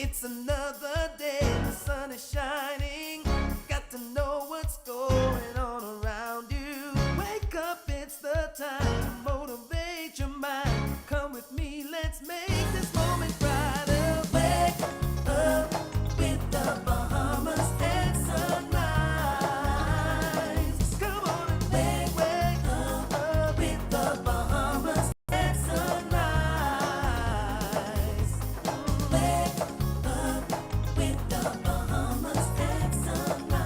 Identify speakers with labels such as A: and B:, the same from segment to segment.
A: It's another day, the sun is shining. Got to know what's going on around you. Wake up, it's the time to motivate your mind. Come with me, let's make this moment brighter. Wake up with the Bahamas at sunrise. Come on and wake up with the Bahamas at sunrise. Wake up with the Bahamas at sunrise.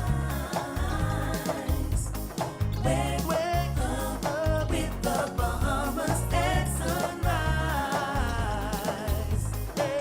A: Wake up with the Bahamas at sunrise. Hey.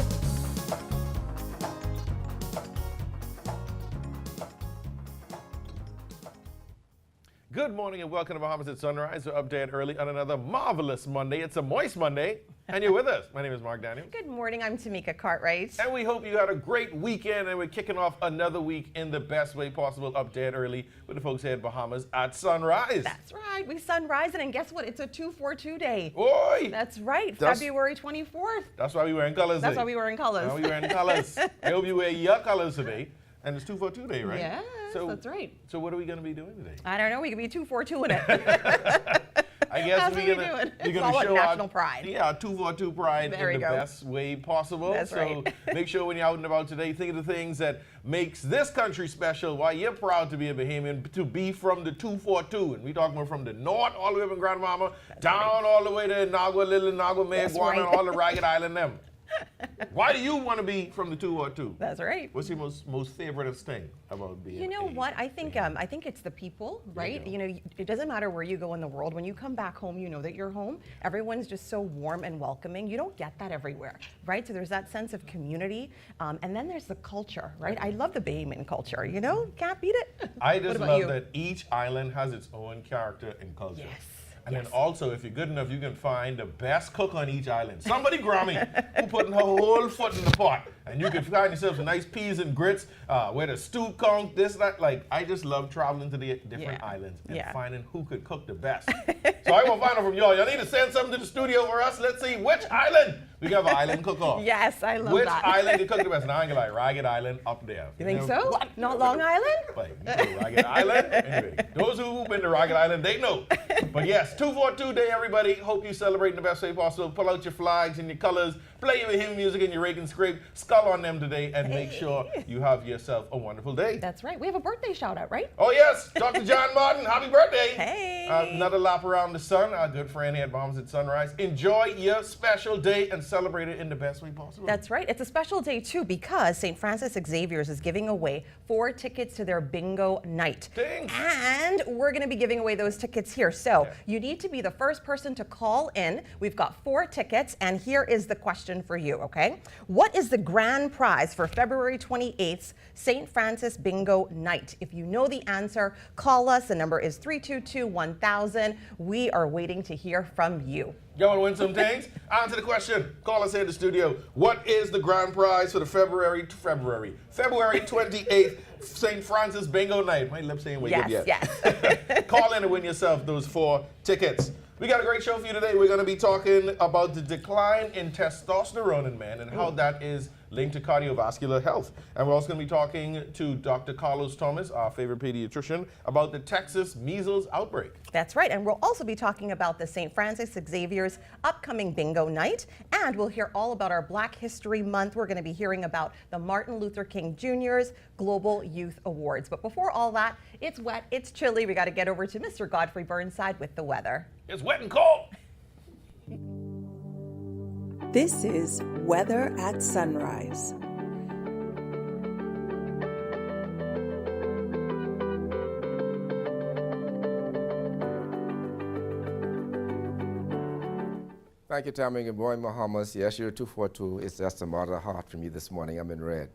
B: Good morning and welcome to Bahamas at Sunrise. We're updated early on another marvelous Monday. It's a moist Monday, and you're with us. My name is Mark Daniels.
C: Good morning, I'm Tamika Cartwright.
B: And we hope you had a great weekend, and we're kicking off another week in the best way possible, updated early with the folks here at Bahamas at Sunrise.
C: That's right, we sunrising, and guess what? It's a 242 day.
B: Oi!
C: That's right,
B: That's-
C: February 24th.
B: That's why we wearing colors
C: That's
B: today.
C: why we were in colors.
B: Now we wearing colors. I hope you wear your colors today. And it's 242 day, right?
C: Yes, that's right.
B: So what are we going to be doing today?
C: I don't know, we could be 242 in it.
B: I guess
C: That's what
B: we're
C: we
B: gonna,
C: doing.
B: we're
C: It's
B: gonna
C: all
B: show
C: about
B: our
C: national pride.
B: Yeah, 242 pride
C: There
B: in
C: we
B: the
C: go.
B: best way possible.
C: That's
B: so
C: right.
B: make sure when you're out and about today, think of the things that makes this country special. Why you're proud to be a Bahamian, to be from the 242, and we talking about from the north all the way up in Grand Mama, down all the way to Nagua, Little Nagua,
C: That's
B: Mayaguana,
C: right.
B: all the Ragged Island them. Why do you want to be from the 242?
C: That's right.
B: What's your most favorite thing about being?
C: You know what? I think it's the people, right?
B: go.
C: You know, it doesn't matter where you go in the world. When you come back home, you know that you're home. Everyone's just so warm and welcoming. You don't get that everywhere, right? So there's that sense of community, and then there's the culture, right? I love the Bahamian culture. You know, can't beat it.
B: I
C: What
B: just
C: about
B: love
C: you?
B: that each island has its own character and culture.
C: Yes.
B: And then also, if you're good enough, you can find the best cook on each island. Somebody Grammy who putting her whole foot in the pot. And you can find yourself some nice peas and grits, where the stew comes, this, that. Like, I just love traveling to the different
C: Yeah.
B: islands and
C: Yeah.
B: finding who could cook the best. So I want to find out from y'all. Y'all need to send something to the studio for us. Let's see which island we can have an island cook-off.
C: Yes, I love
B: Which
C: that.
B: island can cook the best? Now I ain't gonna lie, Ragged Island up there.
C: You think
B: know?
C: so?
B: What?
C: Not Long Island?
B: Like, you know, Ragged Island. Anyway, those who've been to Ragged Island, they know. But yes, 242 day, everybody. Hope you celebrate in the best way possible. Pull out your flags and your colors. Play your hymn music and your rake and scrape. Skull on them today and make sure you have yourself a wonderful day.
C: That's right. We have a birthday shout out, right?
B: Oh yes, Dr. John Martin, happy birthday.
C: Hey.
B: Another lap around the sun. Our good friend here at Bahamas at Sunrise. Enjoy your special day and celebrate it in the best way possible.
C: That's right. It's a special day too because St. Francis Xavier's is giving away 4 tickets to their bingo night.
B: Ding.
C: And we're going to be giving away those tickets here. So
B: Yeah.
C: you need to be the first person to call in. We've got 4 tickets, and here is the question for you, okay? What is the grand prize for February 28th St. Francis Bingo Night? If you know the answer, call us. The number is 322-1000. We are waiting to hear from you.
B: Y'all want to win some things? Answer the question. Call us here in the studio. What is the grand prize for the February 28th St. Francis Bingo Night? My lips ain't wake up yet.
C: Yes.
B: Call in and win yourself those 4 tickets. We got a great show for you today. We're going to be talking about the decline in testosterone in men and how that is linked to cardiovascular health. And we're also going to be talking to Dr. Carlos Thomas, our favorite pediatrician, about the Texas measles outbreak.
C: That's right, and we'll also be talking about the St. Francis Xavier's upcoming bingo night, and we'll hear all about our Black History Month. We're going to be hearing about the Martin Luther King Jr.'s Global Youth Awards. But before all that, it's wet, it's chilly. We got to get over to Mr. Godfrey Burnside with the weather.
B: It's wet and cold.
D: This is Weather at Sunrise.
E: Thank you, Tammy. Good morning, Bahamas. Yes, you're 242. It's just a matter of heart for me this morning. I'm in red.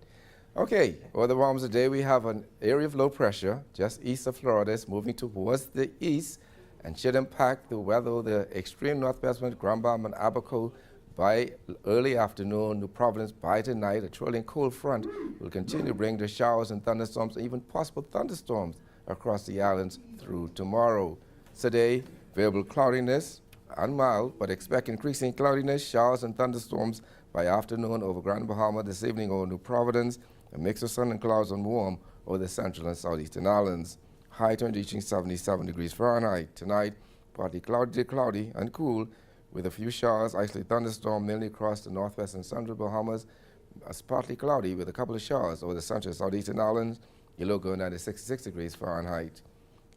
E: Okay, over the Bahamas today, we have an area of low pressure just east of Florida. It's moving towards the east and should impact the weather of the extreme northwest winds, Grand Bahama and Abaco by early afternoon, New Providence by tonight. A trailing cold front will continue to bring the showers and thunderstorms, even possible thunderstorms across the islands through tomorrow. Today, variable cloudiness and mild, but expect increasing cloudiness, showers, and thunderstorms by afternoon over Grand Bahama, this evening over New Providence, a mix of sun and clouds and warm over the central and southeastern islands. High tone reaching 77 degrees Fahrenheit. Tonight, partly cloudy and cool, with a few showers, isolated thunderstorm mainly across the northwest and central Bahamas. It's partly cloudy with a couple of showers over the central and southeastern islands. Your low going down to 66 degrees Fahrenheit.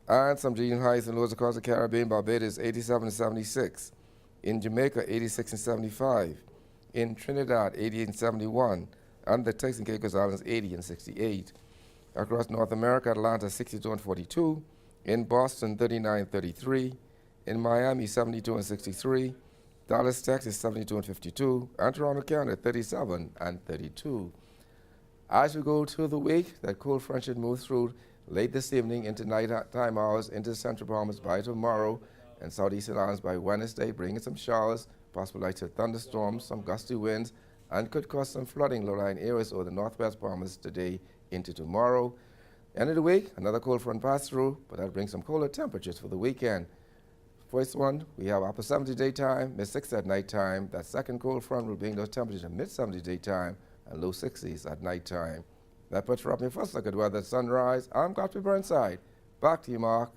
E: And some regional highs and lows across the Caribbean. Barbados 87 and 76. In Jamaica 86 and 75. In Trinidad 88 and 71. And the Turks and Caicos Islands 80 and 68. Across North America, Atlanta 62 and 42. In Boston 39 and 33. In Miami 72 and 63. Dallas, Texas 72 and 52. And Toronto, Canada 37 and 32. As we go through the week, that cold front should move through late this evening into nighttime hours into the central Bahamas by tomorrow and southeastern islands by Wednesday, bringing some showers, possible isolated thunderstorms, some gusty winds, and could cause some flooding low-lying areas over the northwest Bahamas today into tomorrow. End of the week, another cold front pass through, but that brings some colder temperatures for the weekend. First one, we have upper 70 daytime, mid-60s at nighttime. That second cold front will bring those temperatures to mid-70 daytime and low 60s at nighttime. That puts you up your first look at weather at sunrise. I'm Godfrey Burnside. Back to you, Mark.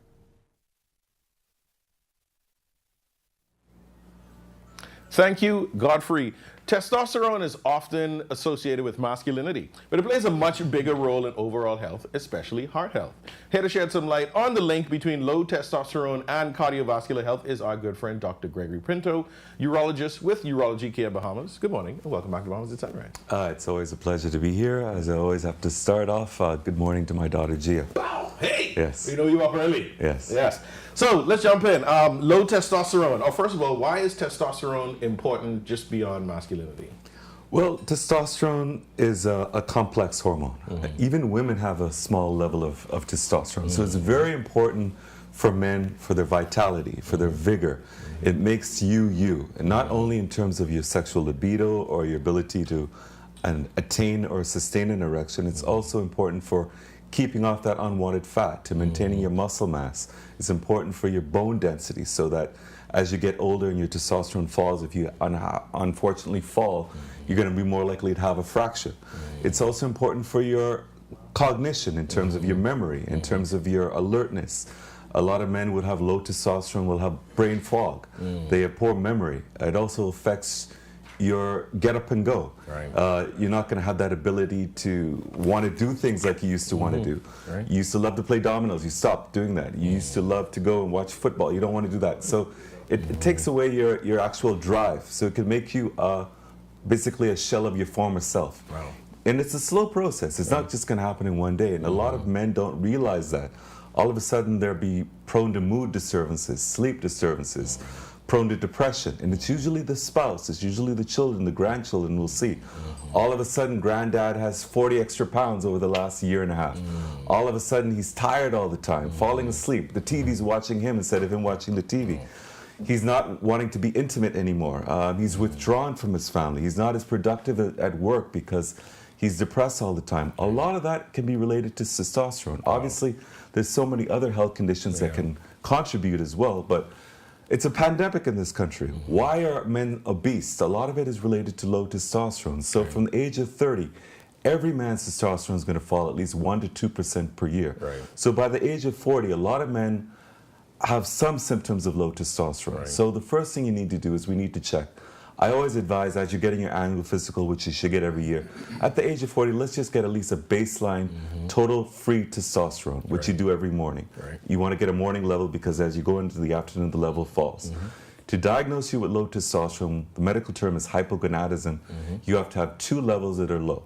B: Thank you, Godfrey. Testosterone is often associated with masculinity, but it plays a much bigger role in overall health, especially heart health. Here to shed some light on the link between low testosterone and cardiovascular health is our good friend, Dr. Gregory Pinto, urologist with Urology Care Bahamas. Good morning, and welcome back to Bahamas at Sunrise.
F: It's always a pleasure to be here. As I always have to start off, good morning to my daughter, Gia.
B: Wow, hey!
F: Yes.
B: We know you up early.
F: Yes.
B: Yes. So let's jump in. Low testosterone. Oh, first of all, why is testosterone important just beyond masculinity?
F: Well, testosterone is a complex hormone. Even women have a small level of testosterone. So it's very important for men, for their vitality, for their vigor. It makes you, you. And not only in terms of your sexual libido or your ability to attain or sustain an erection, it's also important for keeping off that unwanted fat, to maintaining your muscle mass. It's important for your bone density so that as you get older and your testosterone falls, if you unfortunately fall, you're going to be more likely to have a fracture. It's also important for your cognition in terms of your memory, in terms of your alertness. A lot of men would have low testosterone, will have brain fog. They have poor memory. It also affects your get up and go.
B: Right.
F: You're not going to have that ability to want to do things like you used to want to do.
B: Right.
F: You used to love to play dominoes. You stopped doing that. You used to love to go and watch football. You don't want to do that. So it takes away your actual drive. So it can make you basically a shell of your former self.
B: Wow.
F: And it's a slow process. It's not just going to happen in one day. And a lot of men don't realize that. All of a sudden they'll be prone to mood disturbances, sleep disturbances, prone to depression, and it's usually the spouse, it's usually the children, the grandchildren we'll see. All of a sudden, granddad has 40 extra pounds over the last year and a half. All of a sudden, he's tired all the time, falling asleep. The TV's watching him instead of him watching the TV. He's not wanting to be intimate anymore. He's withdrawn from his family. He's not as productive at work because he's depressed all the time. A lot of that can be related to testosterone. Obviously, there's so many other health conditions that can contribute as well, but it's a pandemic in this country. Why are men obese? A lot of it is related to low testosterone. So from the age of 30, every man's testosterone is going to fall at least 1% to 2% per year.
B: Right.
F: So by the age of 40, a lot of men have some symptoms of low testosterone.
B: Right.
F: So the first thing you need to do is we need to check. I always advise, as you're getting your annual physical, which you should get every year, at the age of 40, let's just get at least a baseline total free testosterone, which you do every morning.
B: Right.
F: You want to get a morning level because as you go into the afternoon, the level falls. To diagnose you with low testosterone, the medical term is hypogonadism. You have to have 2 levels that are low.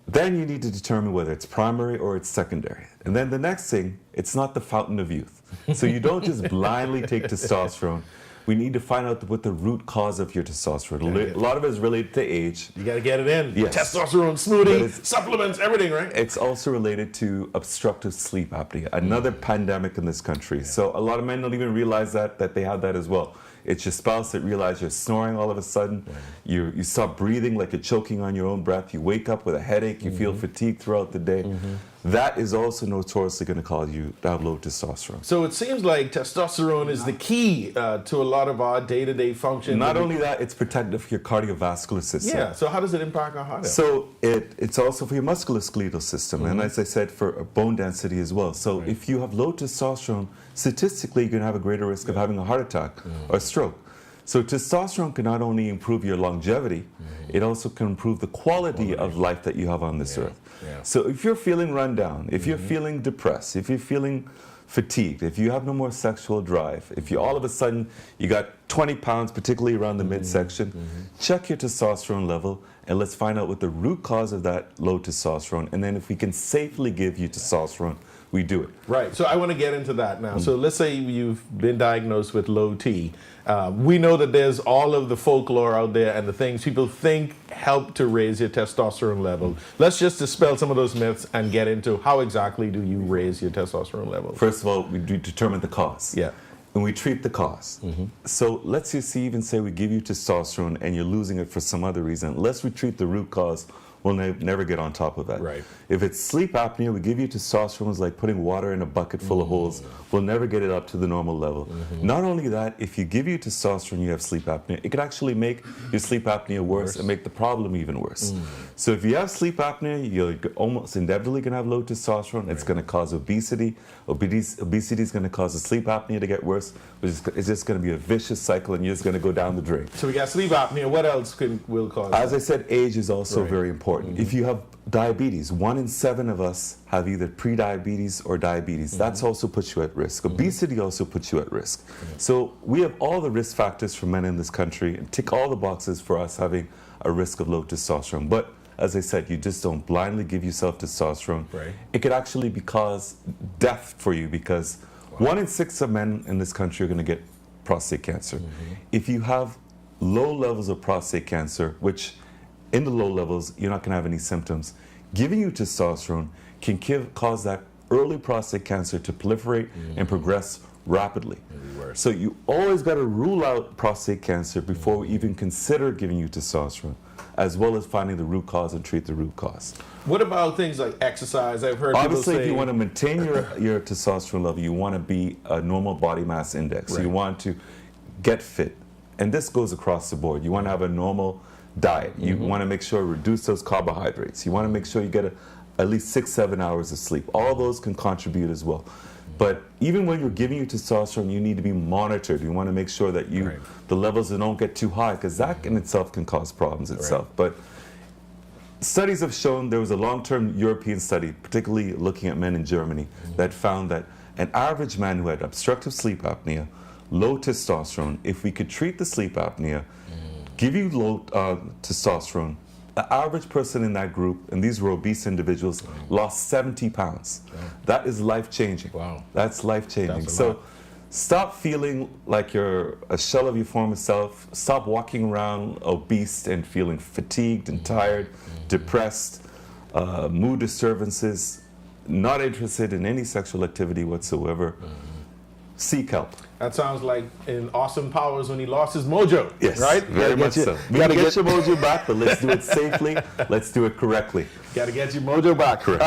F: Then you need to determine whether it's primary or it's secondary. And then the next thing, it's not the fountain of youth. So you don't just blindly take testosterone. We need to find out what the root cause of your testosterone. A lot of it is related to age.
B: You got to get it in.
F: Yes.
B: Testosterone smoothie, supplements, everything, right?
F: It's also related to obstructive sleep apnea, another pandemic in this country. So a lot of men don't even realize that they have that as well. It's your spouse that realizes you're snoring all of a sudden. You stop breathing like you're choking on your own breath. You wake up with a headache. You feel fatigued throughout the day. That is also notoriously going to cause you to have low testosterone.
B: So it seems like testosterone is the key to a lot of our day-to-day function.
F: Not only that, it's protective for your cardiovascular system.
B: Yeah, so how does it impact our heart health?
F: So it's also for your musculoskeletal system, and as I said, for bone density as well. So if you have low testosterone, statistically, you're going to have a greater risk of having a heart attack or stroke. So testosterone can not only improve your longevity, it also can improve the quality of life that you have on this earth. So if you're feeling run down, if you're feeling depressed, if you're feeling fatigued, if you have no more sexual drive, if you all of a sudden you got 20 pounds, particularly around the midsection, check your testosterone level and let's find out what the root cause of that low testosterone, and then if we can safely give you testosterone, we do it.
B: Right, so I want to get into that now. So let's say you've been diagnosed with low T. We know that there's all of the folklore out there and the things people think help to raise your testosterone level. Let's just dispel some of those myths and get into how exactly do you raise your testosterone level?
F: First of all, we determine the cause.
B: Yeah.
F: And we treat the cause. So let's just even say we give you testosterone and you're losing it for some other reason. Unless we treat the root cause, we'll never get on top of that.
B: Right.
F: If it's sleep apnea, we give you testosterone. It's like putting water in a bucket full of holes. We'll never get it up to the normal level. Not only that, if you give you testosterone, you have sleep apnea, it could actually make your sleep apnea worse and make the problem even worse. So if you have sleep apnea, you're almost inevitably going to have low testosterone. It's going to cause obesity. Obesity is going to cause the sleep apnea to get worse. It's just going to be a vicious cycle, and you're just going to go down the drain.
B: So we got sleep apnea. What else will cause
F: As
B: that?
F: I said, age is also very important. If you have diabetes, 1 in 7 of us have either pre-diabetes or diabetes. That's also puts you at risk. Obesity also puts you at risk. So we have all the risk factors for men in this country and tick all the boxes for us having a risk of low testosterone. But as I said, you just don't blindly give yourself testosterone.
B: Right.
F: It could actually cause death for you because 1 in 6 of men in this country are going to get prostate cancer. If you have low levels of prostate cancer, which in the low levels, you're not going to have any symptoms. Giving you testosterone can cause that early prostate cancer to proliferate and progress rapidly. So you always got to rule out prostate cancer before we even consider giving you testosterone, as well as finding the root cause and treat the root cause.
B: What about things like exercise? I've heard
F: Obviously,
B: people say...
F: if you want to maintain your testosterone level, you want to be a normal body mass index. So you want to get fit. And this goes across the board. You want to have a normal diet. You want to make sure to reduce those carbohydrates. You want to make sure you get at least 6-7 hours of sleep. All those can contribute as well. But even when you're giving you testosterone, you need to be monitored. You want to make sure that the levels don't get too high, because that in itself can cause problems itself. But studies have shown, there was a long-term European study, particularly looking at men in Germany, that found that an average man who had obstructive sleep apnea, low testosterone, if we could treat the sleep apnea, give you low testosterone, the average person in that group, and these were obese individuals, lost 70 pounds. That is life-changing.
B: Wow.
F: That's life-changing.
B: That's a
F: So
B: lot.
F: stop feeling like you're a shell of your former self. Stop walking around obese and feeling fatigued and tired, depressed, mood disturbances, not interested in any sexual activity whatsoever. Seek help.
B: That sounds like in Austin Powers when he lost his mojo,
F: Yes,
B: right?
F: very much so. We gotta get your mojo back, but let's do it safely. Let's do it correctly.
B: Got to get your mojo back.
F: Correct.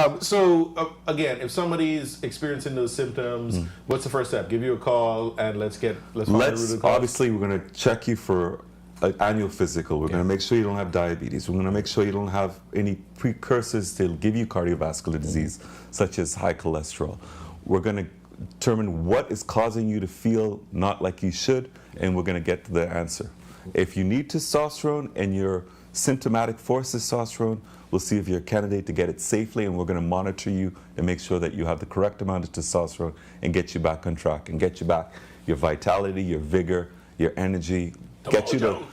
B: Again, if somebody's experiencing those symptoms, what's the first step? Give you a call and let's find the root of the cause.
F: Obviously, we're going to check you for an annual physical. We're going to make sure you don't have diabetes. We're going to make sure you don't have any precursors to give you cardiovascular disease, such as high cholesterol. We're going to determine what is causing you to feel not like you should, and we're going to get to the answer. If you need testosterone and you're symptomatic for testosterone, we'll see if you're a candidate to get it safely, and we're going to monitor you and make sure that you have the correct amount of testosterone and get you back on track and get you back your vitality, your vigor, your energy, get you to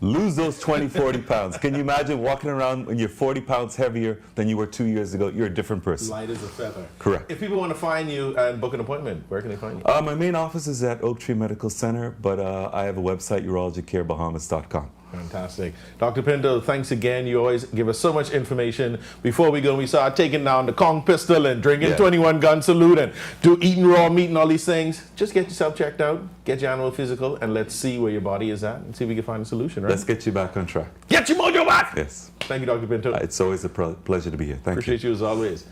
F: lose those 20, 40 pounds. Can you imagine walking around when you're 40 pounds heavier than you were 2 years ago? You're a different person.
B: Light as a feather.
F: Correct.
B: If people want to find you and book an appointment, where can they find you?
F: My main office is at Oak Tree Medical Center, but I have a website, urologycarebahamas.com.
B: Fantastic. Dr. Pinto, thanks again. You always give us so much information. Before we go, we start taking down the Kong pistol and drinking 21 gun salute and eating raw meat and all these things. Just get yourself checked out, get your annual physical, and let's see where your body is at and see if we can find a solution, right?
F: Let's get you back on track.
B: Get your mojo back!
F: Yes.
B: Thank you, Dr. Pinto.
F: It's always a pleasure to be here. Thank you.
B: Appreciate you as always.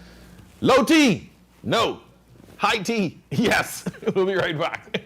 B: Low T, no. High T, yes. We'll be right back.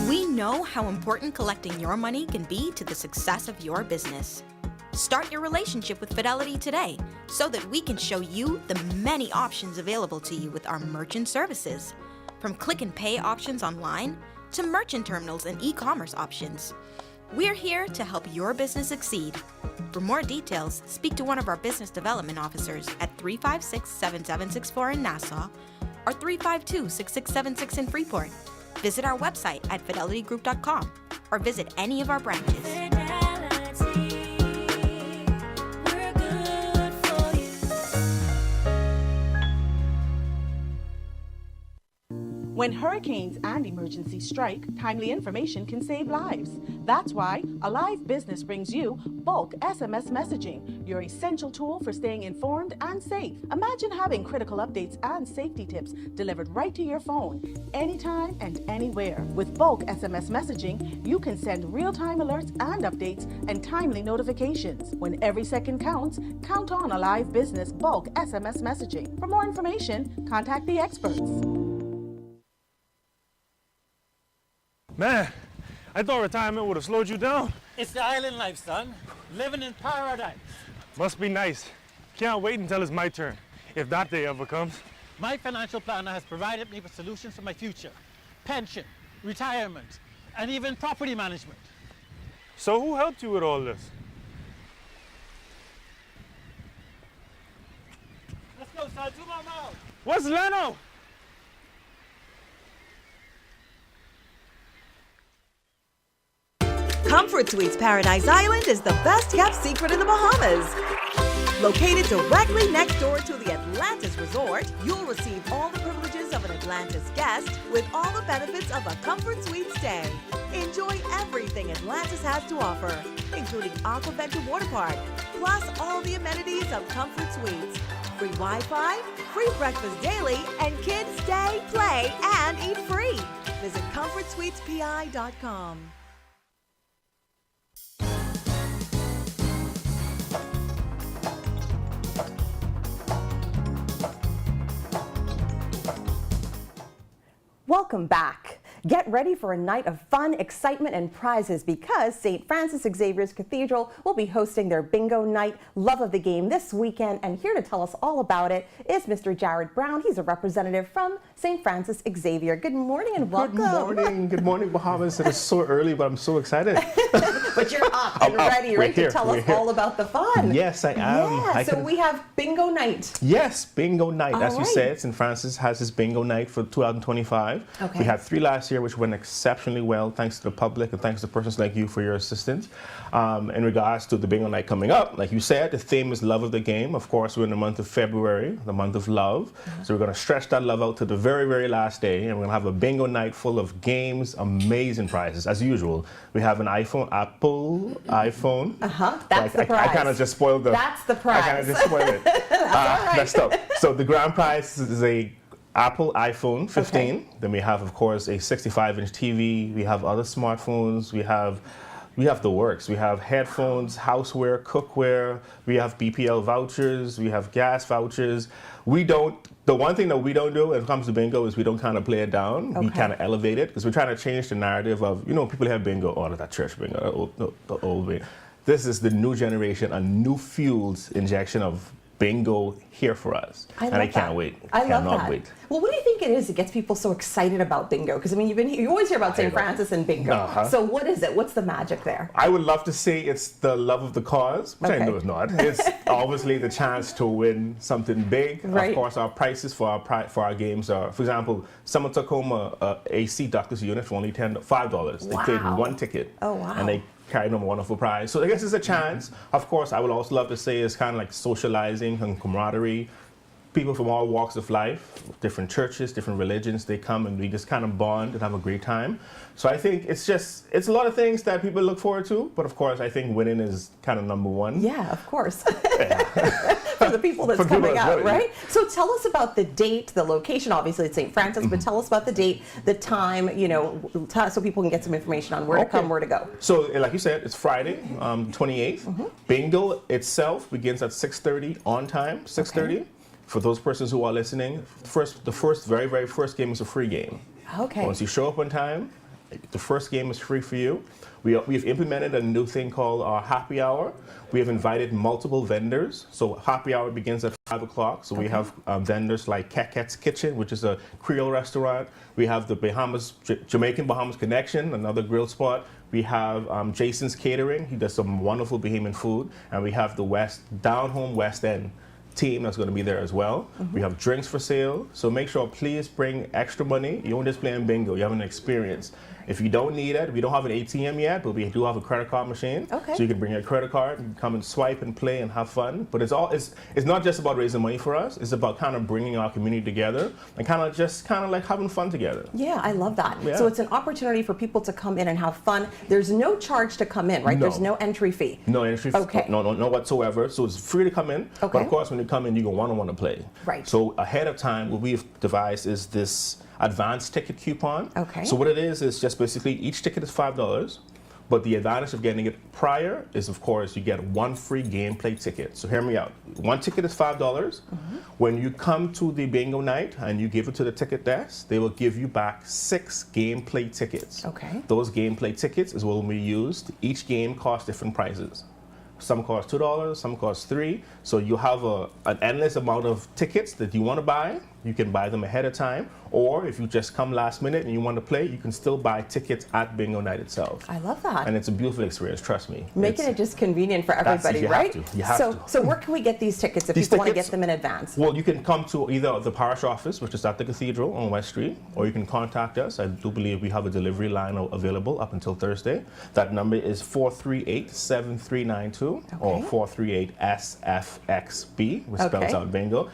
G: We know how important collecting your money can be to the success of your business. Start your relationship with Fidelity today so that we can show you the many options available to you with our merchant services. From click and pay options online to merchant terminals and e-commerce options. We're here to help your business succeed. For more details, speak to one of our business development officers at 356-7764 in Nassau or 352-6676 in Freeport. Visit our website at fidelitygroup.com or visit any of our branches.
H: When hurricanes and emergencies strike, timely information can save lives. That's why Alive Business brings you bulk SMS messaging, your essential tool for staying informed and safe. Imagine having critical updates and safety tips delivered right to your phone, anytime and anywhere. With bulk SMS messaging, you can send real-time alerts and updates and timely notifications. When every second counts, count on Alive Business bulk SMS messaging. For more information, contact the experts.
I: Man, I thought retirement would have slowed you down.
J: It's the island life, son. Living in paradise.
I: Must be nice. Can't wait until it's my turn, if that day ever comes.
J: My financial planner has provided me with solutions for my future. Pension, retirement, and even property management.
I: So who helped you with all this?
J: Let's go, son. 2 more miles.
I: What's Leno?
K: Comfort Suites Paradise Island is the best kept secret in the Bahamas. Located directly next door to the Atlantis Resort, you'll receive all the privileges of an Atlantis guest with all the benefits of a Comfort Suite stay. Enjoy everything Atlantis has to offer, including Aquaventure Water Park, plus all the amenities of Comfort Suites. Free Wi-Fi, free breakfast daily, and kids stay, play, and eat free. Visit ComfortSuitesPI.com.
C: Welcome back. Get ready for a night of fun, excitement, and prizes because St. Francis Xavier's Cathedral will be hosting their bingo night, Love of the Game, this weekend. And here to tell us all about it is Mr. Jared Brown. He's a representative from St. Francis Xavier. Good morning and welcome.
L: Good morning, Bahamas. It is so early, but I'm so excited.
C: But you're up and ready, right, to tell us all about the fun.
L: Yes, I am.
C: Yeah, so we have bingo night.
L: Yes, bingo night.
C: All
L: As you
C: right.
L: said, St. Francis has his bingo night for 2025.
C: Okay.
L: We had 3 last year, which went exceptionally well, thanks to the public and thanks to persons like you for your assistance. In regards to the bingo night coming up, like you said, the theme is Love of the Game. Of course, we're in the month of February, the month of love. So we're going to stretch that love out to the very, very last day, and we're going to have a bingo night full of games, amazing prizes. As usual, we have an Apple iPhone.
C: That's the prize.
L: I kind of just spoiled the.
C: That's the prize.
L: I kind of just spoiled it. Messed up. So the grand prize is a Apple iPhone 15.
C: Okay.
L: Then we have, of course, a 65-inch TV. We have other smartphones. We have the works. We have headphones, houseware, cookware. We have BPL vouchers. We have gas vouchers. The one thing that we don't do when it comes to bingo is we don't kind of play it down. We kind of elevate it because we're trying to change the narrative of, people have bingo, that church bingo, the old bingo. This is the new generation, a new fueled injection of bingo here for us. I can't wait.
C: I love
L: cannot
C: that.
L: wait.
C: Well, what do you think it is that gets people so excited about bingo? Because, you always hear about St. Francis and bingo. So what is it? What's the magic there?
L: I would love to say it's the love of the cause, which I know it's not. It's obviously the chance to win something big.
C: Right.
L: Of course, our prices for our games are, for example, someone took home a AC doctor's unit for only $5. They paid 1 ticket.
C: Oh, wow.
L: And they carrying home a wonderful prize. So I guess it's a chance. Of course, I would also love to say it's kind of like socializing and camaraderie. People from all walks of life, different churches, different religions, they come and we just kind of bond and have a great time. So I think it's a lot of things that people look forward to, but of course I think winning is kind of number one.
C: Yeah, of course. For the people that's coming out, right? So tell us about the date, the location. Obviously it's St. Francis, but tell us about the date, the time, you know, so people can get some information on where to come, where to go.
L: So like you said, it's Friday, 28th. Bingo itself begins at 6:30 on time, 6:30. Okay. For those persons who are listening, the very first game is a free game.
C: Okay.
L: Once you show up on time, the first game is free for you. We've implemented a new thing called our happy hour. We have invited multiple vendors. So happy hour begins at 5 o'clock. So we have vendors like Keket's Kitchen, which is a Creole restaurant. We have the Bahamas, Jamaican Bahamas Connection, another grill spot. We have Jason's Catering. He does some wonderful Bahamian food. And we have the Down Home West End team that's going to be there as well. We have drinks for sale, so make sure please bring extra money. You don't just play in bingo, you have an experience. If you don't need it, we don't have an ATM yet, but we do have a credit card machine. Okay. So you can bring your credit card and come and swipe and play and have fun. But it's not just about raising money for us, it's about kind of bringing our community together and kind of like having fun together.
C: Yeah, I love that.
L: Yeah.
C: So it's an opportunity for people to come in and have fun. There's no charge to come in, right?
L: No.
C: There's no entry fee.
L: No entry fee.
C: Okay.
L: No whatsoever. So it's free to come in. Okay. But of course, when you come in, you're going to want to play.
C: Right.
L: So ahead of time, what we've devised is this advanced ticket coupon. Okay. So what it is just basically each ticket is $5, but the advantage of getting it prior is, of course, you get one free gameplay ticket. So hear me out. One ticket is $5. When you come to the bingo night and you give it to the ticket desk, they will give you back 6 gameplay tickets. Okay. Those gameplay tickets is what will be used. Each game costs different prices. Some cost $2, some cost $3. So you have an endless amount of tickets that you want to buy. You can buy them ahead of time, or if you just come last minute and you want to play, you can still buy tickets at bingo night itself.
C: I love that.
L: And it's a beautiful experience, trust me.
C: Making it just convenient for everybody, right?
L: You have to.
C: So where can we get these tickets if people want to get them in advance?
L: Well, you can come to either the parish office, which is at the cathedral on West Street, or you can contact us. I do believe we have a delivery line available up until Thursday. That number is 438-7392 or 438-SFXB, which spells out bingo.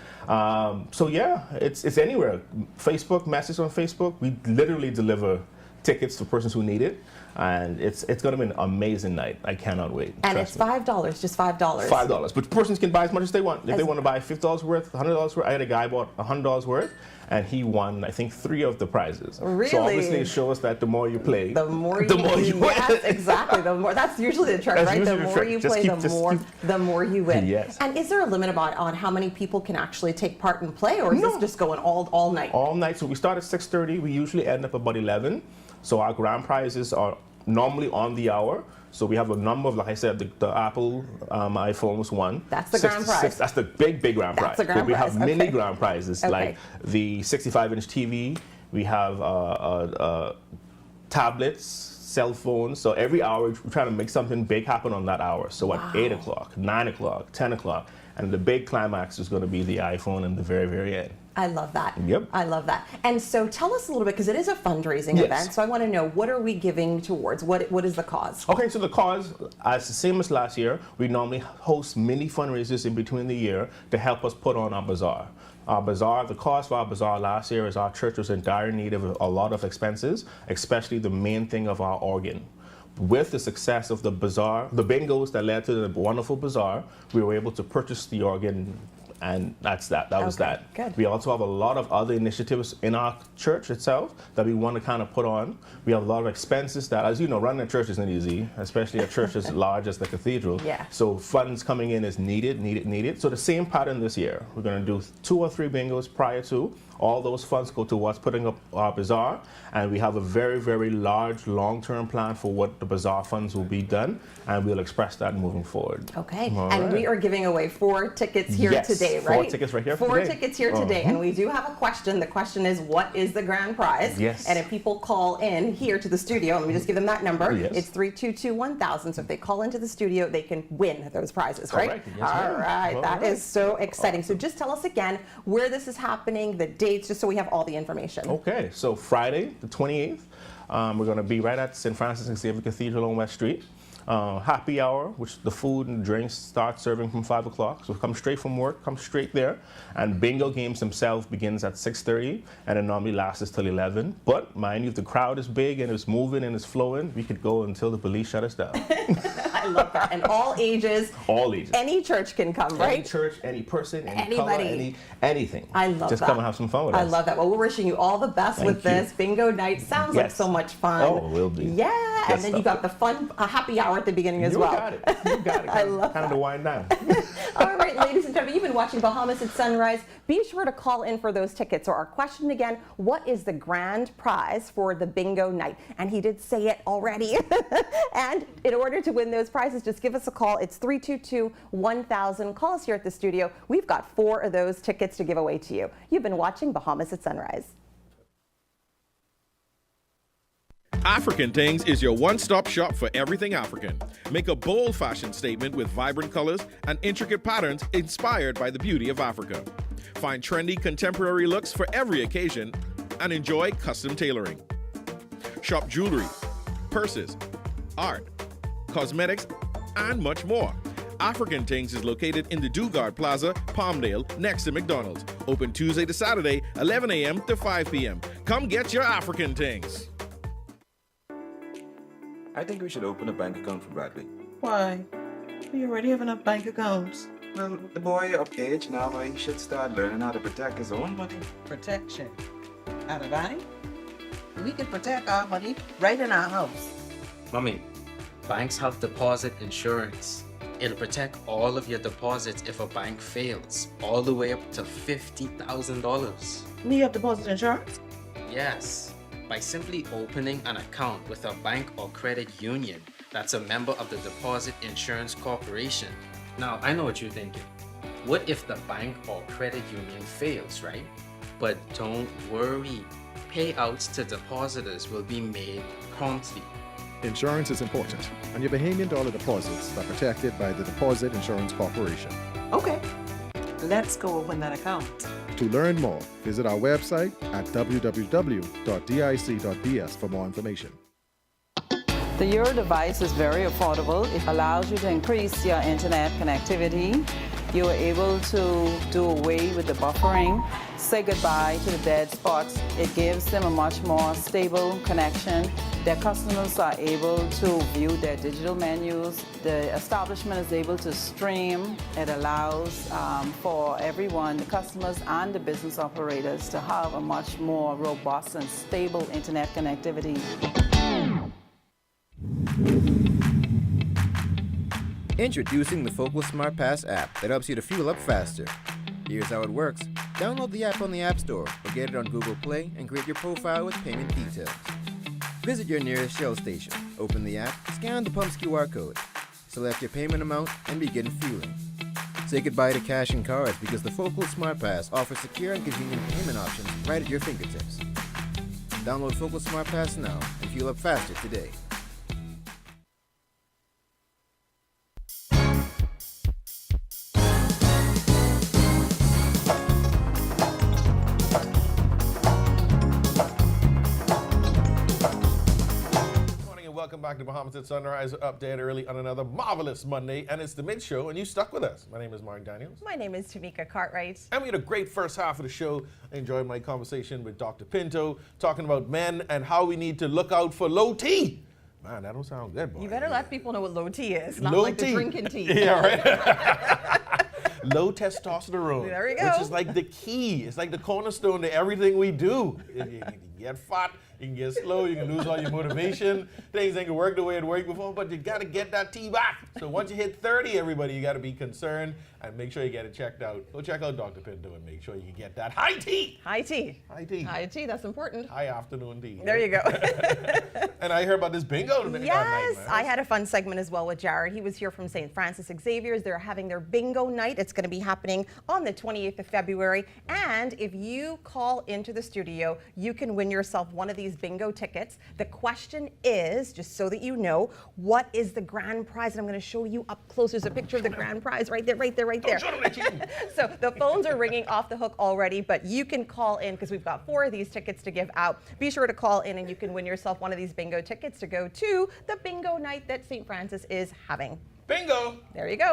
L: So yeah, it's anywhere. Facebook, message on Facebook. We literally deliver tickets to persons who need it. And it's going to be an amazing night. I cannot wait.
C: And it's $5, just $5.
L: $5. But persons can buy as much as they want. If they want to buy $50 worth, $100 worth, I had a guy bought $100 worth, and he won, I think, 3 of the prizes.
C: Really?
L: So obviously it shows that the more you play,
C: the more you win. Yes, exactly. The more. That's usually the trick, right? The more you play, the more you win.
L: Yes.
C: And is there a limit on how many people can actually take part and play, or is this just going all night?
L: All night. So we start at 6:30. We usually end up about 11. So our grand prizes are normally on the hour. So we have a number of, like I said, the Apple iPhone was one.
C: That's the grand prize.
L: That's the big grand prize.
C: That's the grand
L: prize. We have mini
C: okay.
L: grand prizes like the 65-inch TV. We have tablets, cell phones. So every hour we're trying to make something big happen on that hour. So at 8 o'clock, 9 o'clock, 10 o'clock. And the big climax is going to be the iPhone in the very, very end.
C: I love that.
L: Yep.
C: I love that. And so tell us a little bit, because it is a fundraising event, so I want to know, what are we giving towards? What is the cause?
L: Okay, so the cause, as the same as last year, we normally host mini fundraisers in between the year to help us put on our bazaar. Our bazaar, the cost for our bazaar last year is our church was in dire need of a lot of expenses, especially the main thing of our organ. With the success of the bazaar, the bingos that led to the wonderful bazaar, we were able to purchase the organ, and that's that. That was that.
C: Good.
L: We also have a lot of other initiatives in our church itself that we want to kind of put on. We have a lot of expenses that, as you know, running a church isn't easy, especially a church as large as the cathedral.
C: Yeah. So
L: funds coming in is needed. So the same pattern this year. We're going to do 2 or 3 bingos prior to. All those funds go towards putting up our bazaar, and we have a very, very large long-term plan for what the bazaar funds will be done, and we'll express that moving forward.
C: Okay, and we are giving away 4 tickets here today, right?
L: 4 tickets right here for
C: 4
L: today.
C: tickets here today, and we do have a question. The question is, what is the grand prize?
L: Yes.
C: And if people call in here to the studio, let me just give them that number.
L: Yes.
C: It's 322-1000. So if they call into the studio, they can win those prizes, right?
L: Correct. Yes,
C: all right, that is so exciting. So just tell us again where this is happening, the dates, just so we have all the information.
L: Okay, so Friday, the 28th, we're going to be right at St. Francis Xavier Cathedral on West Street. Happy hour, which the food and drinks start serving from 5 o'clock. So come straight from work, come straight there. And bingo games themselves begins at 6:30 and it normally lasts till 11. But mind you, if the crowd is big and it's moving and it's flowing, we could go until the police shut us down.
C: I love that. And all ages.
L: All ages.
C: Any church can come, right?
L: Any church, any person, any
C: Anybody.
L: color, anything.
C: I love
L: Just
C: that.
L: come and have some fun with us.
C: I love that. Well, we're wishing you all the best
L: Thank
C: with
L: you.
C: this. Bingo night sounds like
L: Yes.
C: so much fun.
L: Oh, it will be.
C: Yeah,
L: Good
C: and then you
L: stuff.
C: got the fun happy hour at the beginning as
L: You
C: well.
L: got it. You got it.
C: I love
L: kind of
C: that.
L: to wind down.
C: All right, ladies and gentlemen, you've been watching Bahamas at Sunrise. Be sure to call in for those tickets. So our question again, what is the grand prize for the bingo night? And he did say it already. And in order to win those prizes, just give us a call. It's 322-1000. Call us here at the studio. We've got 4 of those tickets to give away to you. You've been watching Bahamas at Sunrise.
M: African Things is your one-stop shop for everything African. Make a bold fashion statement with vibrant colors and intricate patterns inspired by the beauty of Africa. Find trendy contemporary looks for every occasion and enjoy custom tailoring. Shop jewelry, purses, art, cosmetics, and much more. African Things is located in the Dugard Plaza, Palmdale, next to McDonald's. Open Tuesday to Saturday, 11 a.m. to 5 p.m. Come get your African Things.
N: I think we should open a bank account for Bradley.
O: Why? We already have enough bank accounts.
N: Well, the boy of age now, he should start learning how to protect his own money.
O: Protection. At a bank? We can protect our money right in our house.
P: Mommy, banks have deposit insurance. It'll protect all of your deposits if a bank fails, all the way up to $50,000.
O: We have deposit insurance?
P: Yes, by simply opening an account with a bank or credit union that's a member of the Deposit Insurance Corporation. Now, I know what you're thinking. What if the bank or credit union fails, right? But don't worry. Payouts to depositors will be made promptly.
Q: Insurance is important, and your Bahamian dollar deposits are protected by the Deposit Insurance Corporation.
O: Okay. Let's go open that account.
Q: To learn more, visit our website at www.dic.bs for more information.
R: The Euro device is very affordable. It allows you to increase your internet connectivity. You are able to do away with the buffering, say goodbye to the dead spots. It gives them a much more stable connection. Their customers are able to view their digital menus. The establishment is able to stream. It allows for everyone, the customers and the business operators, to have a much more robust and stable internet connectivity.
S: Introducing the Focal Smart Pass app that helps you to fuel up faster. Here's how it works. Download the app on the App Store or get it on Google Play and create your profile with payment details. Visit your nearest Shell station, open the app, scan the pump's QR code, select your payment amount, and begin fueling. Say goodbye to cash and cards because the Focal Smart Pass offers secure and convenient payment options right at your fingertips. Download Focal Smart Pass now and fuel up faster today.
B: Welcome back to Bahamas at Sunrise. We're up dead early on another marvelous Monday, and it's the Mid Show, and you stuck with us. My name is Mark Daniels.
C: My name is Tamika Cartwright.
B: And we had a great first half of the show. I enjoyed my conversation with Dr. Pinto, talking about men and how we need to look out for low T. Man, that don't sound good, boy.
C: You better let people know what low T is, not
B: Low
C: like
B: T.
C: the drinking tea.
B: Yeah, right. Low testosterone.
C: There we go.
B: Which is like the key. It's like the cornerstone to everything we do. You can get fat, you can get slow, you can lose all your motivation. Things ain't gonna work the way it worked before, but you gotta get that T back. So once you hit 30, everybody, you gotta be concerned and make sure you get it checked out. Go check out Dr. Pinto and make sure you can get that high T.
C: High T.
B: High T.
C: High T, that's important.
B: High afternoon tea.
C: There you go.
B: And I heard about this bingo night,
C: Yes,
B: man.
C: I had a fun segment as well with Jared. He was here from St. Francis Xavier's. They're having their bingo night. It's going to be happening on the 28th of February. And if you call into the studio, you can win yourself one of these these bingo tickets. The question is, just so that you know, what is the grand prize? And I'm going to show you up close. There's a picture of the grand prize right there, right there, right there. So the phones are ringing off the hook already, but you can call in because we've got 4 of these tickets to give out. Be sure to call in and you can win yourself one of these bingo tickets to go to the bingo night that St. Francis is having.
B: Bingo!
C: There you go.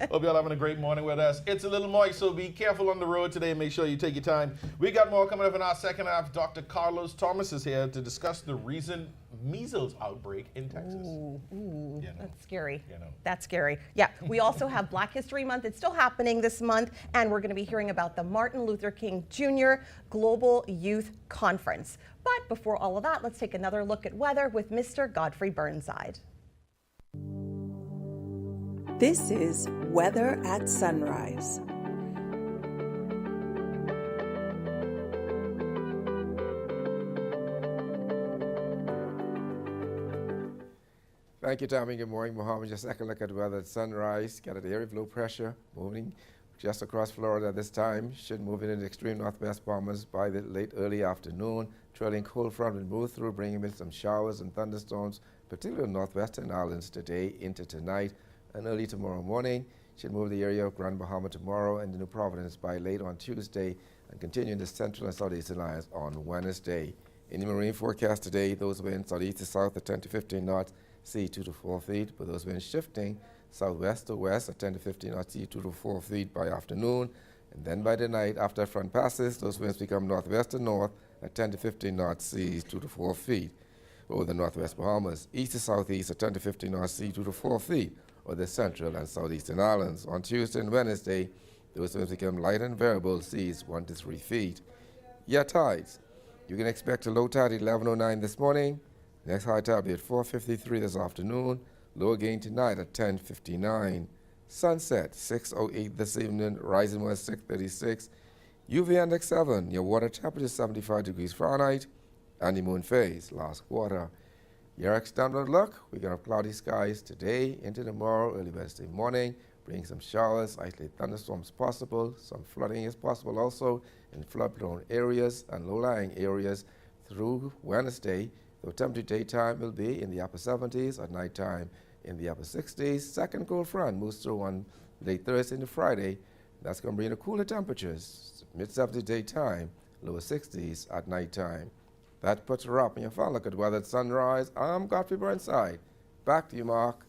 B: Hope y'all having a great morning with us. It's a little moist, so be careful on the road today. Make sure you take your time. We got more coming up in our second half. Dr. Carlos Thomas is here to discuss the recent measles outbreak in Texas.
C: Ooh, that's scary. That's scary. Yeah, we also have Black History Month. It's still happening this month, and we're going to be hearing about the Martin Luther King Jr. Global Youth Conference. But before all of that, let's take another look at weather with Mr. Godfrey Burnside.
D: This is Weather at Sunrise.
E: Thank you, Tommy. Good morning, Mohammed. Just a second look at the weather at sunrise. Got an area of low pressure moving just across Florida at this time. Should move in the extreme northwest Bahamas by the late early afternoon. Trailing cold front will move through, bringing in some showers and thunderstorms, particularly in northwestern islands today into tonight and early tomorrow morning. Should move the area of Grand Bahama tomorrow and the New Providence by late on Tuesday and continue in the central and southeastern islands on Wednesday. In the marine forecast today, those winds southeast to south at 10 to 15 knots, sea 2 to 4 feet, but those winds shifting southwest to west at 10 to 15 knots, sea 2 to 4 feet by afternoon. And then by the night, after front passes, those winds become northwest to north at 10 to 15 knots, sea 2 to 4 feet over the northwest Bahamas. East to southeast at 10 to 15 knots, sea 2 to 4 feet over the central and southeastern islands. On Tuesday and Wednesday, those winds become light and variable, seas 1 to 3 feet. Yeah, tides. You can expect a low tide at 11:09 this morning. Next high tide will be at 4:53 this afternoon. Low again tonight at 10:59. Sunset 6:08 this evening. Rising was 6:36. UV index 7. Your water temperature 75 degrees Fahrenheit. And the moon phase last quarter. Your extended look. We're going to have cloudy skies today into tomorrow, early Wednesday morning. Bring some showers, isolated thunderstorms possible. Some flooding is possible also in flood-prone areas and low-lying areas through Wednesday. The temperature daytime will be in the upper 70s, at nighttime in the upper 60s. Second cold front moves through on late Thursday into Friday. That's going to bring the cooler temperatures, mid-70s daytime, lower 60s at nighttime. That puts a wrap on your final look at weather at sunrise. I'm Godfrey Burnside. Back to you, Mark.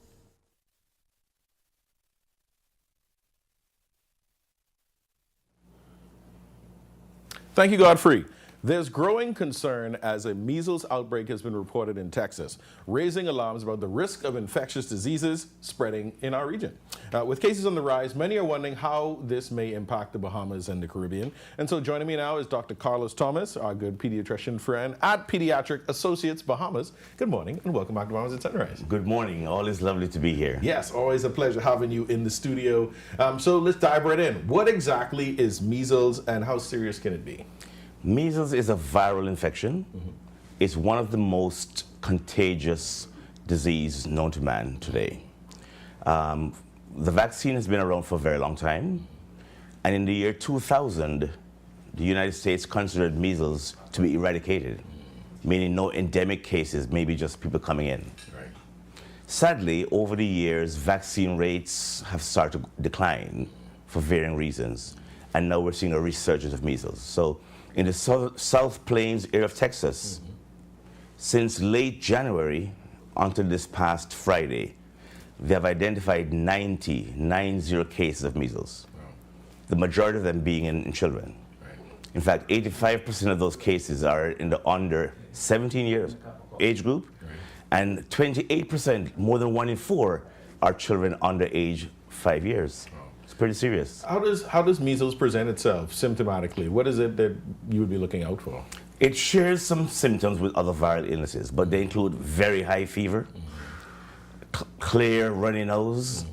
B: Thank you, Godfrey. There's growing concern as a measles outbreak has been reported in Texas, raising alarms about the risk of infectious diseases spreading in our region. With cases on the rise, many are wondering how this may impact the Bahamas and the Caribbean. And so joining me now is Dr. Carlos Thomas, our good pediatrician friend at Pediatric Associates Bahamas. Good morning and welcome back to Bahamas at Sunrise.
T: Good morning. Always lovely to be here.
B: Yes, always a pleasure having you in the studio. So let's dive right in. What exactly is measles and how serious can it be?
T: Measles is a viral infection. It's one of the most contagious diseases known to man today. The vaccine has been around for a very long time. And in the year 2000, the United States considered measles to be eradicated, meaning no endemic cases, maybe just people coming in.
B: Right.
T: Sadly, over the years, vaccine rates have started to decline for varying reasons. And now we're seeing a resurgence of measles. So in the South Plains area of Texas, since late January until this past Friday, they have identified 90 cases of measles. Wow. The majority of them being in children. Right. In fact, 85% of those cases are in the under 17 years age group, right. And 28%, more than 1 in 4, are children under age 5 years. Wow. It's pretty serious.
B: How does measles present itself symptomatically? What is it that you would be looking out for?
T: It shares some symptoms with other viral illnesses, but they include very high fever, clear runny nose,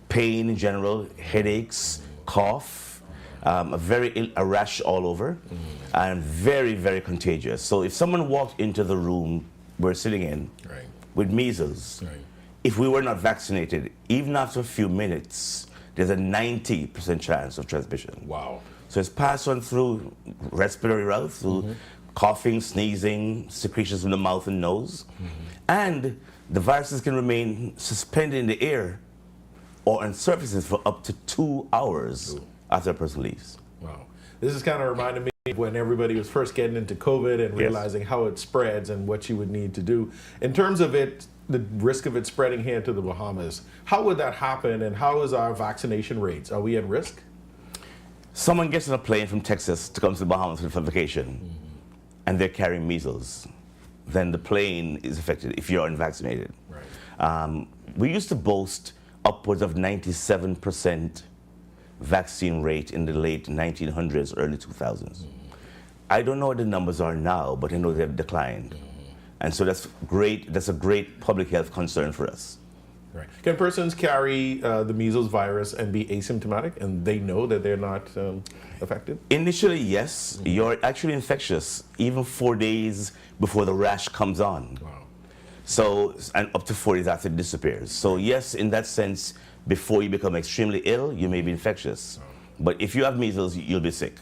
T: pain in general, headaches, cough, a rash all over, and very, very contagious. So if someone walked into the room we're sitting in with measles, if we were not vaccinated, even after a few minutes, there's a 90% chance of transmission.
B: Wow.
T: So it's passed on through respiratory route, through coughing, sneezing, secretions from the mouth and nose. And the viruses can remain suspended in the air or on surfaces for up to 2 hours after a person leaves.
B: Wow. This is kind of reminding me of when everybody was first getting into COVID and realizing how it spreads and what you would need to do. In terms of it, the risk of it spreading here to the Bahamas, how would that happen and how is our vaccination rates? Are we at risk?
T: Someone gets on a plane from Texas to come to the Bahamas for vacation and they're carrying measles, then the plane is affected if you're unvaccinated. We used to boast upwards of 97% vaccine rate in the late 1900s, early 2000s. I don't know what the numbers are now, but I know they've declined. And so that's great. That's a great public health concern for us.
B: Right. Can persons carry the measles virus and be asymptomatic and they know that they're not affected?
T: Initially, yes. You're actually infectious even 4 days before the rash comes on.
B: Wow.
T: So, and up to 4 days after it disappears. So yes, in that sense, before you become extremely ill, you may be infectious. But if you have measles, you'll be sick.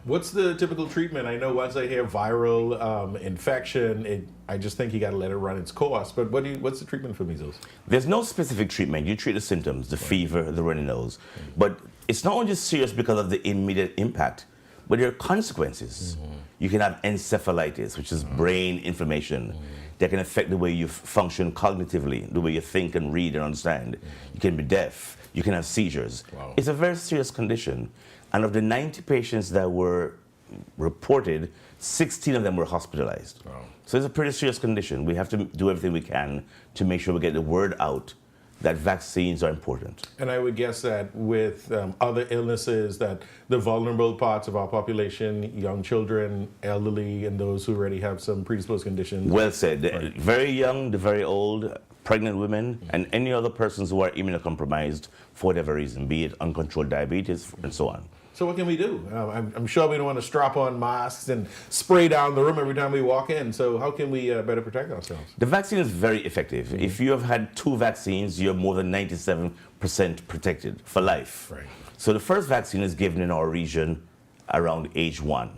B: What's the typical treatment? I know once I hear viral infection, I just think you got to let it run its course. But what's the treatment for measles?
T: There's no specific treatment. You treat the symptoms, the fever, the runny nose. But it's not only serious because of the immediate impact, but there are consequences. You can have encephalitis, which is brain inflammation. That can affect the way you function cognitively, the way you think and read and understand. You can be deaf. You can have seizures.
B: Wow.
T: It's a very serious condition. And of the 90 patients that were reported, 16 of them were hospitalized.
B: Wow.
T: So it's a pretty serious condition. We have to do everything we can to make sure we get the word out that vaccines are important.
B: And I would guess that with other illnesses, that the vulnerable parts of our population, young children, elderly, and those who already have some predisposed conditions.
T: Well said. The very young, the very old, pregnant women, and any other persons who are immunocompromised for whatever reason, be it uncontrolled diabetes and so on.
B: So what can we do? I'm sure we don't want to strap on masks and spray down the room every time we walk in. So how can we better protect ourselves?
T: The vaccine is very effective. If you have had 2 vaccines, you're more than 97% protected for life.
B: Right.
T: So the first vaccine is given in our region around age 1.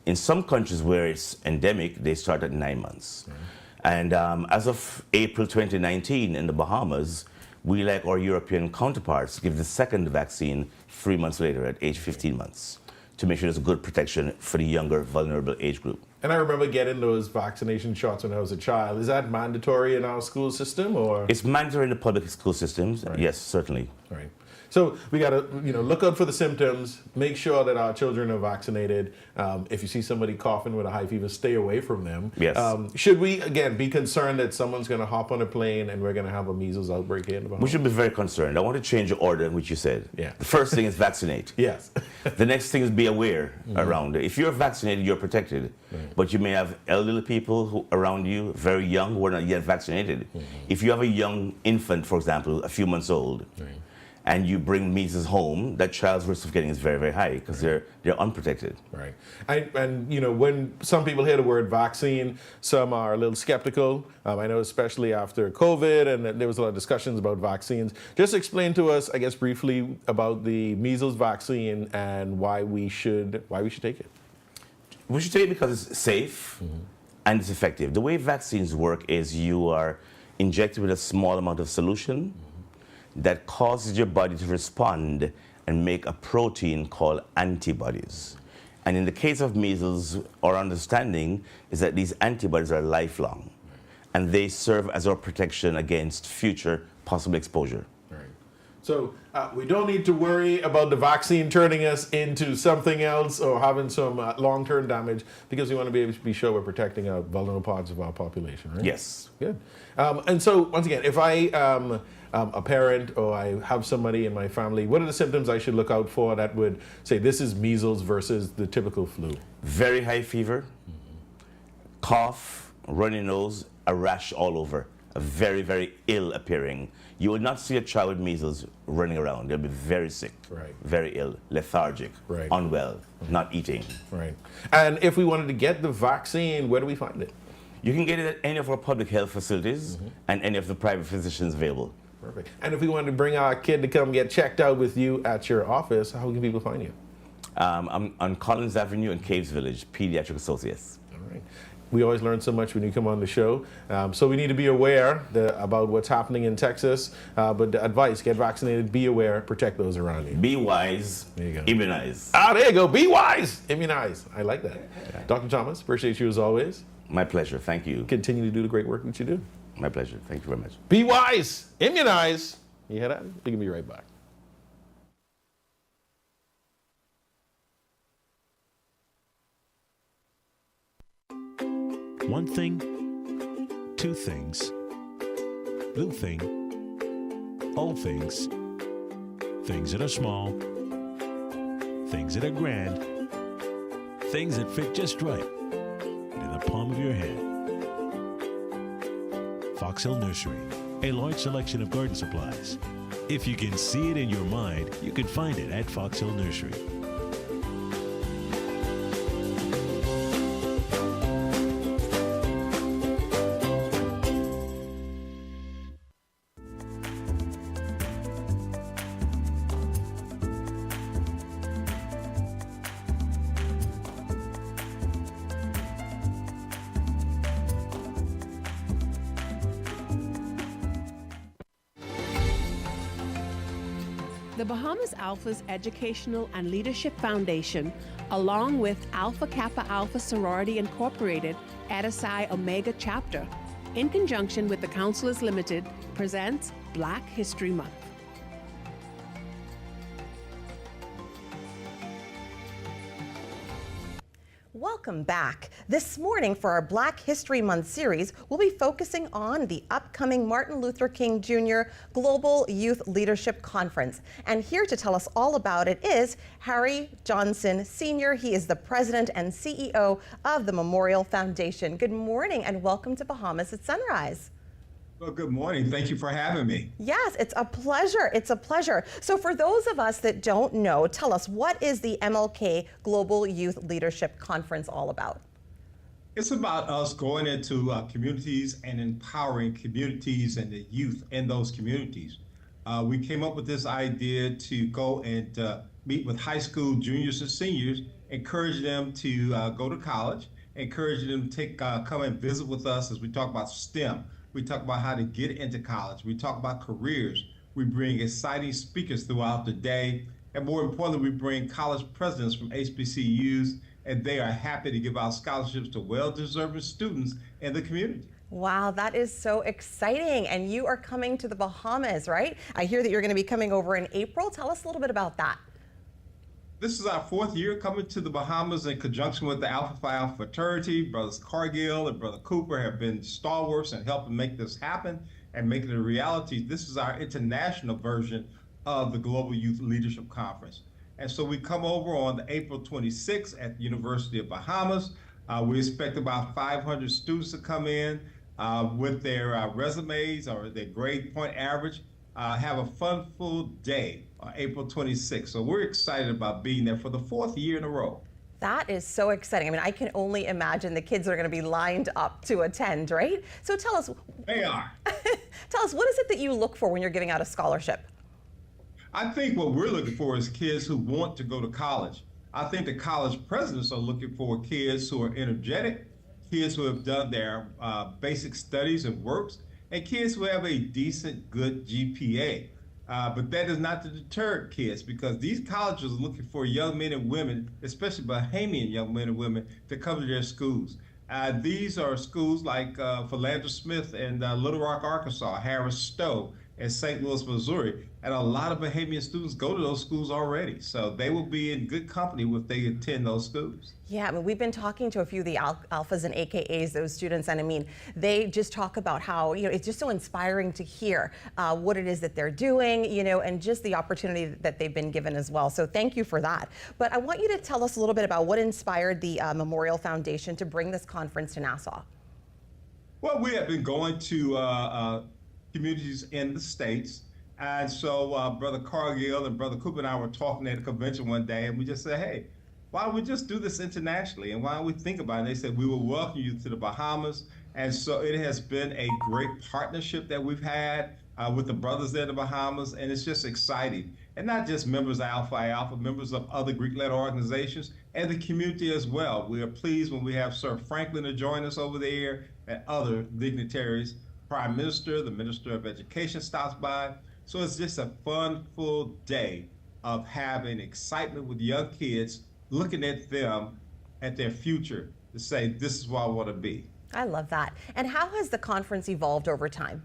T: In some countries where it's endemic, they start at 9 months. And as of April 2019 in the Bahamas, we, like our European counterparts, give the second vaccine 3 months later at age 15 months to make sure there's a good protection for the younger, vulnerable age group.
B: And I remember getting those vaccination shots when I was a child. Is that mandatory in our school system, or?
T: It's mandatory in the public school systems.
B: Right.
T: Yes, certainly.
B: Right. So we got to, look out for the symptoms. Make sure that our children are vaccinated. If you see somebody coughing with a high fever, stay away from them.
T: Yes.
B: Should we again be concerned that someone's going to hop on a plane and we're going to have a measles outbreak here in the Bahamas?
T: We should be very concerned. I want to change the order in which you said.
B: Yeah.
T: The first thing is vaccinate.
B: Yes.
T: The next thing is be aware around it. If you're vaccinated, you're protected. But you may have elderly people who around you, very young, who are not yet vaccinated. If you have a young infant, for example, a few months old, and you bring measles home, that child's risk of getting is very, very high because they're unprotected.
B: Right. And when some people hear the word vaccine, some are a little skeptical. I know especially after COVID, and there was a lot of discussions about vaccines. Just explain to us, I guess, briefly about the measles vaccine and why we should take it.
T: We should take it because it's safe and it's effective. The way vaccines work is you are injected with a small amount of solution that causes your body to respond and make a protein called antibodies. And in the case of measles, our understanding is that these antibodies are lifelong, and they serve as our protection against future possible exposure.
B: So we don't need to worry about the vaccine turning us into something else or having some long-term damage, because we want to be able to be sure we're protecting our vulnerable parts of our population, right?
T: Yes.
B: Good. And so, once again, if I am a parent or I have somebody in my family, what are the symptoms I should look out for that would say this is measles versus the typical flu?
T: Very high fever, cough, runny nose, a rash all over, a very, very ill appearing. You will not see a child with measles running around. They'll be very sick, very ill, lethargic, unwell, not eating.
B: Right. And if we wanted to get the vaccine, where do we find it?
T: You can get it at any of our public health facilities and any of the private physicians available.
B: Perfect. And if we wanted to bring our kid to come get checked out with you at your office, how can people find you?
T: I'm on Collins Avenue in Caves Village, Pediatric Associates.
B: Right? We always learn so much when you come on the show. So we need to be aware about what's happening in Texas. But the advice, get vaccinated, be aware, protect those around you.
T: Be wise,
B: there you go.
T: Immunize.
B: Ah, there you go. Be wise, immunize. I like that. Yeah. Dr. Thomas, appreciate you as always.
T: My pleasure. Thank you.
B: Continue to do the great work that you do.
T: My pleasure. Thank you very much.
B: Be wise, immunize. You hear that? We can be right back.
U: One thing, two things, blue thing, old things, things that are small, things that are grand, things that fit just right in the palm of your hand. Fox Hill Nursery, a large selection of garden supplies. If you can see it in your mind, you can find it at Fox Hill Nursery.
V: The Bahamas Alpha's Educational and Leadership Foundation, along with Alpha Kappa Alpha Sorority Incorporated, Eta Psi Omega Chapter, in conjunction with the Counselors Limited, presents Black History Month.
C: Welcome back. This morning for our Black History Month series, we'll be focusing on the upcoming Martin Luther King Jr. Global Youth Leadership Conference. And here to tell us all about it is Harry Johnson Sr. He is the president and CEO of the Memorial Foundation. Good morning and welcome to Bahamas at Sunrise.
W: Well, good morning. Thank you for having me.
C: Yes, it's a pleasure. It's a pleasure. So for those of us that don't know, tell us, what is the MLK Global Youth Leadership Conference all about?
W: It's about us going into communities and empowering communities and the youth in those communities. We came up with this idea to go and meet with high school juniors and seniors, encourage them to go to college, encourage them to come and visit with us as we talk about STEM. We talk about how to get into college. We talk about careers. We bring exciting speakers throughout the day. And more importantly, we bring college presidents from HBCUs, and they are happy to give out scholarships to well-deserving students in the community.
C: Wow, that is so exciting. And you are coming to the Bahamas, right? I hear that you're going to be coming over in April. Tell us a little bit about that.
W: This is our fourth year coming to the Bahamas in conjunction with the Alpha Phi Alpha fraternity. Brothers Cargill and Brother Cooper have been stalwarts in helping make this happen and make it a reality. This is our international version of the Global Youth Leadership Conference. And so we come over on the April 26th at the University of Bahamas. We expect about 500 students to come in with their resumes or their grade point average. Have a fun-full day on April 26th. So we're excited about being there for the fourth year in a row.
C: That is so exciting. I mean, I can only imagine the kids are going to be lined up to attend, right? So tell us.
W: They are.
C: Tell us, what is it that you look for when you're giving out a scholarship?
W: I think what we're looking for is kids who want to go to college. I think the college presidents are looking for kids who are energetic, kids who have done their basic studies and works, and kids who have a decent, good GPA. But that is not to deter kids, because these colleges are looking for young men and women, especially Bahamian young men and women, to come to their schools. These are schools like Philander Smith in Little Rock, Arkansas, Harris Stowe in St. Louis, Missouri. And a lot of Bahamian students go to those schools already. So they will be in good company if they attend those schools.
C: Yeah, I mean, we've been talking to a few of the alphas and AKAs, those students, and I mean, they just talk about how, you know, it's just so inspiring to hear what it is that they're doing, you know, and just the opportunity that they've been given as well. So thank you for that. But I want you to tell us a little bit about what inspired the Memorial Foundation to bring this conference to Nassau.
W: Well, we have been going to communities in the States. And so Brother Cargill and Brother Cooper and I were talking at a convention one day, and we just said, hey, why don't we just do this internationally? And why don't we think about it? And they said, we will welcome you to the Bahamas. And so it has been a great partnership that we've had with the brothers there in the Bahamas, and it's just exciting. And not just members of Alpha Phi Alpha, members of other Greek-led organizations, and the community as well. We are pleased when we have Sir Franklin to join us over there and other dignitaries. Prime Minister, the Minister of Education stops by. So it's just a fun, full day of having excitement with young kids, looking at them, at their future, to say, this is what I want to be.
C: I love that. And how has the conference evolved over time?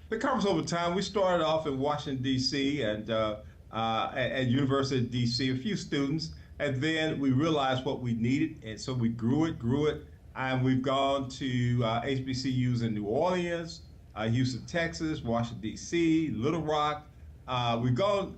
W: The conference over time, we started off in Washington, D.C. and at University of D.C., a few students, and then we realized what we needed, and so we grew it, and we've gone to HBCUs in New Orleans, Houston, Texas, Washington, D.C., Little Rock. We've gone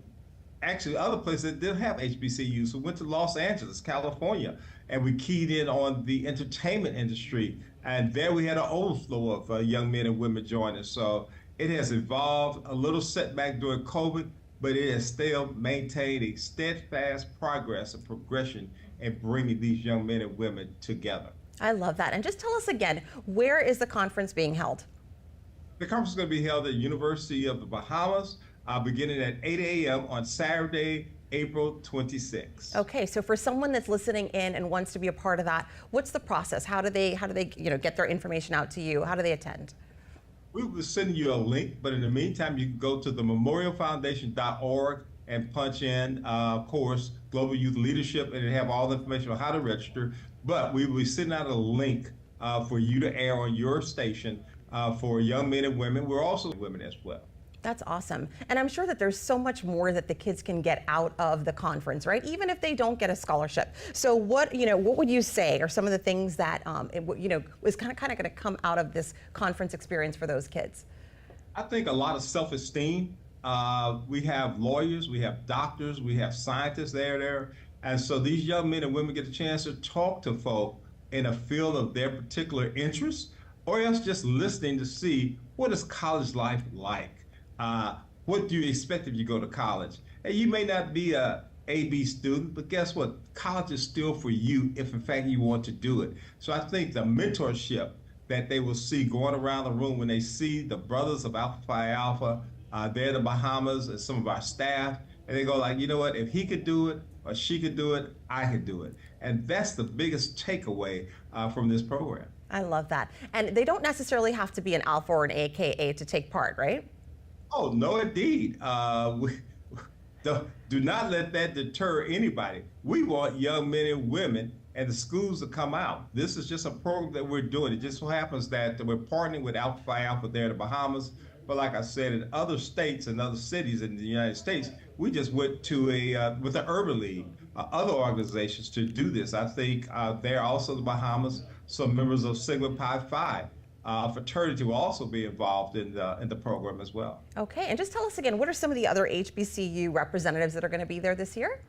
W: actually other places that didn't have HBCUs. So we went to Los Angeles, California, and we keyed in on the entertainment industry. And there we had an overflow of young men and women join us. So it has evolved, a little setback during COVID, but it has still maintained a steadfast progress and progression in bringing these young men and women together.
C: I love that. And just tell us again, where is the conference being held?
W: The conference is going to be held at University of the Bahamas, beginning at 8 a.m. on Saturday, April 26th.
C: Okay, so for someone that's listening in and wants to be a part of that, what's the process? How do they get their information out to you? How do they attend?
W: We will send you a link, but in the meantime, you can go to the memorialfoundation.org and punch in, of course, Global Youth Leadership, and it have all the information on how to register. But we will be sending out a link for you to air on your station for young men and women. We're also women as well.
C: That's awesome. And I'm sure that there's so much more that the kids can get out of the conference, right? Even if they don't get a scholarship. So what would you say are some of the things that, is kind of going to come out of this conference experience for those kids?
W: I think a lot of self-esteem. We have lawyers, we have doctors, we have scientists there. And so these young men and women get a chance to talk to folk in a field of their particular interest, or else just listening to see what is college life like. What do you expect if you go to college? And you may not be a AB student, but guess what? College is still for you if in fact you want to do it. So I think the mentorship that they will see going around the room when they see the brothers of Alpha Phi Alpha, they're the Bahamas and some of our staff, and they go like, you know what, if he could do it or she could do it, I could do it. And that's the biggest takeaway from this program.
C: I love that. And they don't necessarily have to be an Alpha or an AKA to take part, right?
W: Oh, no, indeed. Do not let that deter anybody. We want young men and women and the schools to come out. This is just a program that we're doing. It just so happens that we're partnering with Alpha Phi Alpha there in the Bahamas. But like I said, in other states and other cities in the United States, we just went to with the Urban League, other organizations to do this. I think they're also the Bahamas, some members of Sigma Pi Phi. Fraternity will also be involved in the program as well.
C: Okay, and just tell us again, what are some of the other HBCU representatives that are going to be there this year?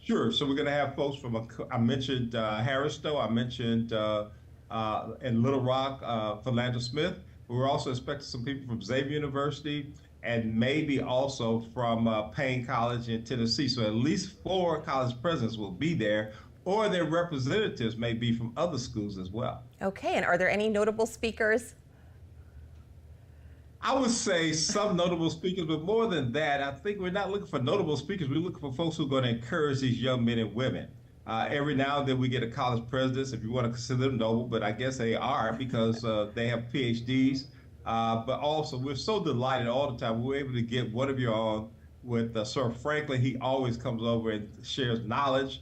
W: Sure. So we're going to have folks from, I mentioned Harris-Stowe, I mentioned in Little Rock, Philander Smith. We're also expecting some people from Xavier University and maybe also from Payne College in Tennessee. So at least 4 college presidents will be there, or their representatives may be from other schools as well.
C: Okay, and are there any notable speakers?
W: I would say some notable speakers, but more than that, I think we're not looking for notable speakers. We're looking for folks who are going to encourage these young men and women. Every now and then we get a college president, if you want to consider them noble, but I guess they are because they have PhDs. But also, we're so delighted all the time. We're able to get one of your own with Sir Franklin. He always comes over and shares knowledge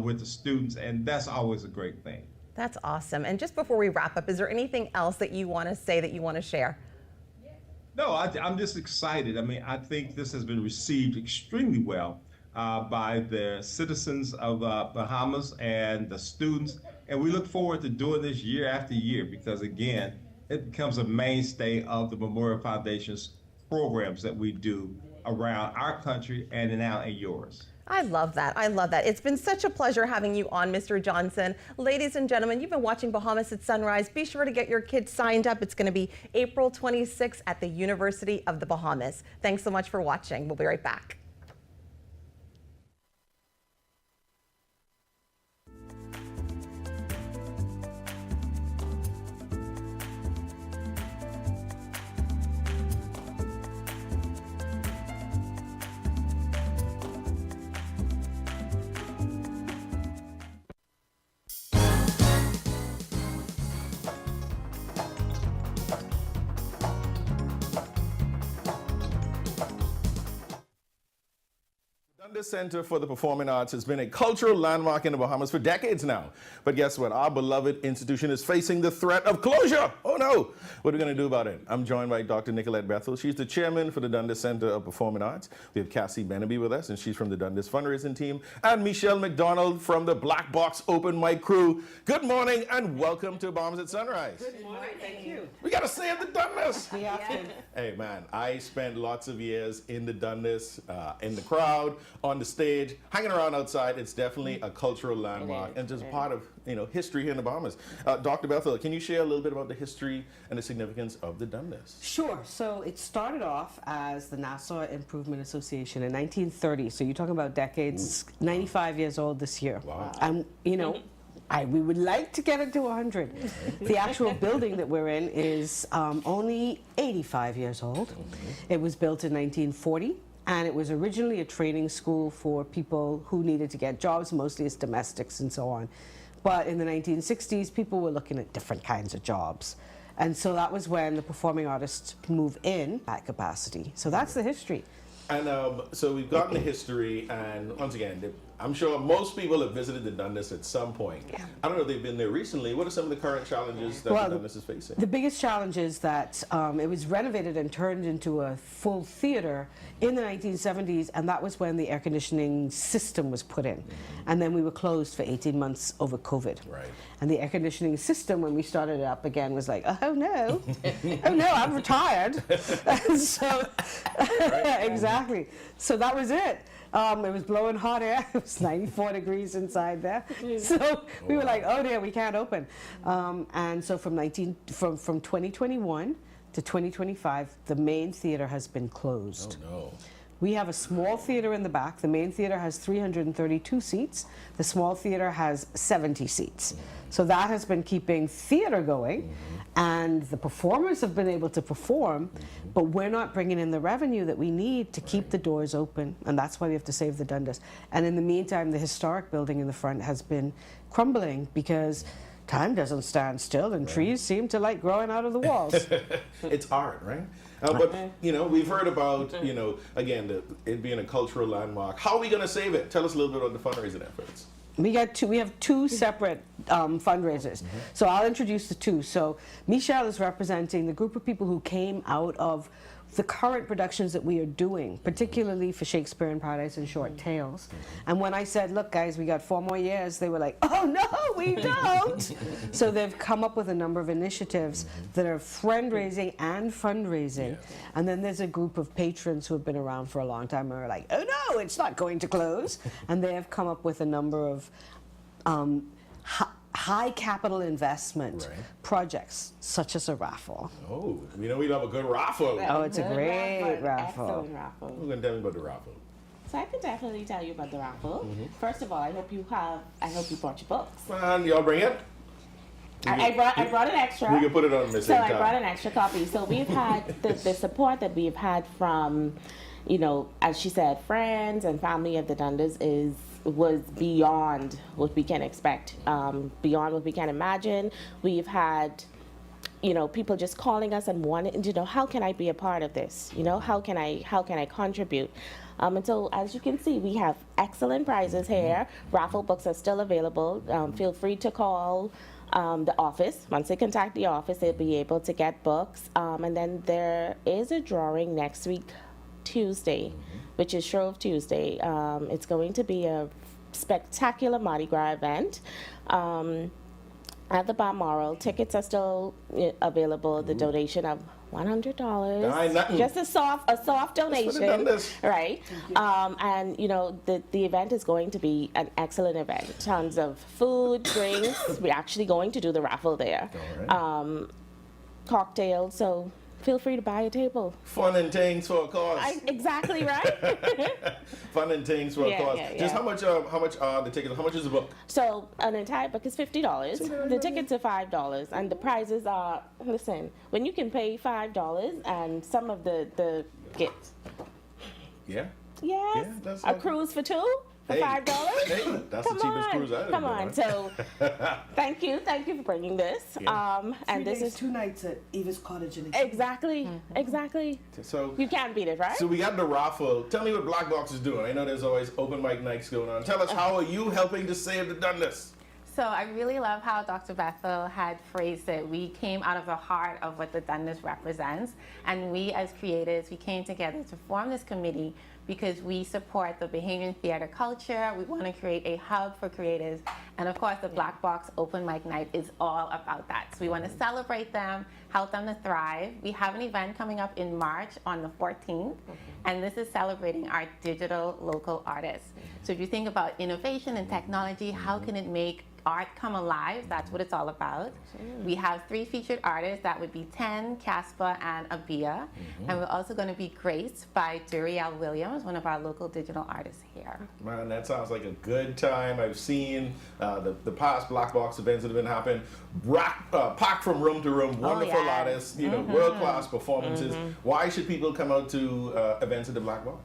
W: with the students, and that's always a great thing.
C: That's awesome. And just before we wrap up, is there anything else that you want to say, that you want to share?
W: No, I'm just excited. I mean, I think this has been received extremely well by the citizens of Bahamas and the students. And we look forward to doing this year after year because, again, it becomes a mainstay of the Memorial Foundation's programs that we do around our country and now in yours.
C: I love that. I love that. It's been such a pleasure having you on, Mr. Johnson. Ladies and gentlemen, you've been watching Bahamas at Sunrise. Be sure to get your kids signed up. It's going to be April 26th at the University of the Bahamas. Thanks so much for watching. We'll be right back.
B: Dundas Center for the Performing Arts has been a cultural landmark in the Bahamas for decades now. But guess what? Our beloved institution is facing the threat of closure. Oh no! What are we going to do about it? I'm joined by Dr. Nicolette Bethel. She's the chairman for the Dundas Center of Performing Arts. We have Cassie Benaby with us, and she's from the Dundas fundraising team. And Michelle McDonald from the Black Box Open Mic crew. Good morning and welcome to Bahamas at Sunrise.
O: Good morning. Thank you.
B: We got to save the Dundas.
O: We have to.
B: Hey man, I spent lots of years in the Dundas, in the crowd, on the stage, hanging around outside. It's definitely a cultural landmark and just part of history here in the Bahamas. Dr. Bethel, can you share a little bit about the history and the significance of the Dundas?
A: Sure. So it started off as the Nassau Improvement Association in 1930. So you're talking about decades. 95 years old this year.
B: Wow.
A: And we would like to get it to 100. The actual building that we're in is only 85 years old. It was built in 1940, and it was originally a training school for people who needed to get jobs, mostly as domestics and so on. But in the 1960s, people were looking at different kinds of jobs. And so that was when the performing artists move in at capacity. So that's the history.
B: And so we've gotten the history, and once again, I'm sure most people have visited the Dundas at some point.
A: Yeah.
B: I don't know if they've been there recently. What are some of the current challenges that the Dundas is facing?
A: The biggest challenge is that it was renovated and turned into a full theater in the 1970s, and that was when the air conditioning system was put in. And then we were closed for 18 months over COVID.
B: Right.
A: And the air conditioning system, when we started it up again, was like, oh no, oh no, I'm retired. And so, exactly. So that was it. It was blowing hot air. It was 94 degrees inside there. So we were like, oh dear, we can't open. And so from 2021 to 2025, the main theater has been closed.
B: Oh no.
A: We have a small theater in the back. The main theater has 332 seats. The small theater has 70 seats. So that has been keeping theater going, and the performers have been able to perform, but we're not bringing in the revenue that we need to keep the doors open, and that's why we have to save the Dundas. And in the meantime, the historic building in the front has been crumbling because time doesn't stand still, and trees seem to like growing out of the walls.
B: It's art, right? But we've heard about again it being a cultural landmark. How are we going to save it? Tell us a little bit about the fundraising efforts.
A: We have two separate fundraisers. So I'll introduce the two. So Michelle is representing the group of people who came out of the current productions that we are doing, particularly for Shakespeare in Paradise and Short Tales. And when I said, look guys, we got 4 more years, they were like, oh no, we don't. So they've come up with a number of initiatives that are friend-raising and fundraising. And then there's a group of patrons who have been around for a long time and are like, oh no, it's not going to close. And they have come up with a number of high capital investment projects, such as a raffle.
B: Oh, we love a good raffle.
A: Oh, it's a great raffle.
F: Excellent raffle.
B: Who's going to tell me about the raffle?
F: So I can definitely tell you about the raffle. First of all, I hope you brought your books.
B: And y'all bring it?
F: I brought an extra.
B: We can put it on Miss
F: So I brought an extra copy. So we've had the support that we've had from, as she said, friends and family of the Dundas was beyond what we can expect, beyond what we can imagine. We've had, people just calling us and wanting to know, how can I be a part of this? How can I contribute? And so, as you can see, we have excellent prizes here. Raffle books are still available. Feel free to call the office. Once they contact the office, they'll be able to get books. And then there is a drawing next week, Tuesday, which is Shrove Tuesday. It's going to be a spectacular Mardi Gras event at the Balmoral. Tickets are still available. The donation of $100, just a soft donation, right? And the event is going to be an excellent event. Tons of food, drinks. We're actually going to do the raffle there. Cocktails. So feel free to buy a table.
B: Fun and things for a cause.
F: Exactly right.
B: Fun and things for a cause. Just how much are the tickets? How much is the book?
F: So an entire book is $50. The tickets are $5, and the prizes are, listen, when you can pay $5 and some of the gifts.
B: Yeah.
F: Yes. A cruise for 2 for
B: Hey,
F: $5.
B: hey, that's the cheapest cruise I've ever
F: Come
B: been
F: on.
B: on.
F: So thank you for bringing this.
B: Yeah.
F: And this is
A: 2 nights at Eva's Cottage in
F: exactly.
B: So
F: You can't beat it, right?
B: So we got the raffle. Tell me what Black Box is doing. I know there's always open mic nights going on. Tell us, how are you helping to save the Dundas?
G: So I really love how Dr. Bethel had phrased it. We came out of the heart of what the Dundas represents, and we as creatives, we came together to form this committee because we support the Bahamian theater culture. We want to create a hub for creatives, and of course the Black Box Open Mic Night is all about that. So we want to celebrate them, help them to thrive. We have an event coming up in March on the 14th, and this is celebrating our digital local artists. So if you think about innovation and technology, how can it make art come alive? That's what it's all about. We have 3 featured artists. That would be Ten, Casper, and Abia. And we're also going to be graced by Duriel Williams, one of our local digital artists here.
B: Man, that sounds like a good time. I've seen the past Black Box events that have been happening, packed from room to room, wonderful artists, world-class performances. Why should people come out to events at the Black Box?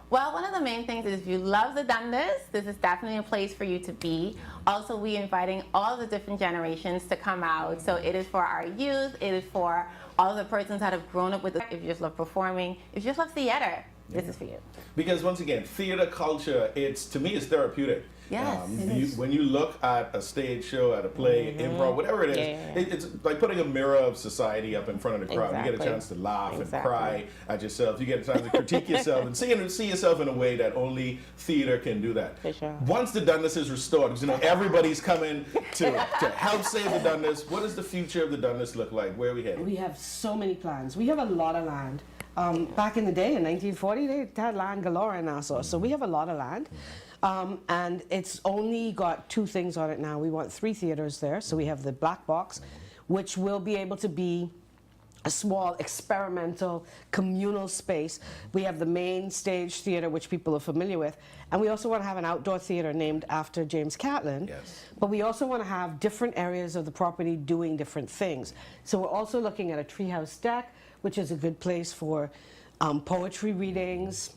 G: Well, one of the main things is if you love the Dundas, this is definitely a place for you to be. Also, we're inviting all the different generations to come out. So it is for our youth, it is for all the persons that have grown up with it. If you just love performing, if you just love theater, this is for you.
B: Because once again, theater culture, to me, it's therapeutic.
G: Yes.
B: When you look at a stage show, at a play, improv, whatever it is, it's like putting a mirror of society up in front of the crowd. You get a chance to laugh and cry at yourself. You get a chance to critique yourself and see yourself in a way that only theater can do that.
F: For sure.
B: Once the Dundas is restored, everybody's coming to help save the Dundas. What does the future of the Dundas look like? Where are we headed?
A: We have so many plans. We have a lot of land. Back in the day, in 1940, they had land galore in Nassau, so we have a lot of land. And it's only got 2 things on it now. We want 3 theaters there. So we have the Black Box, which will be able to be a small experimental communal space. We have the main stage theater, which people are familiar with. And we also want to have an outdoor theater named after James Catlin.
B: Yes.
A: But we also want to have different areas of the property doing different things. So we're also looking at a treehouse deck, which is a good place for poetry readings,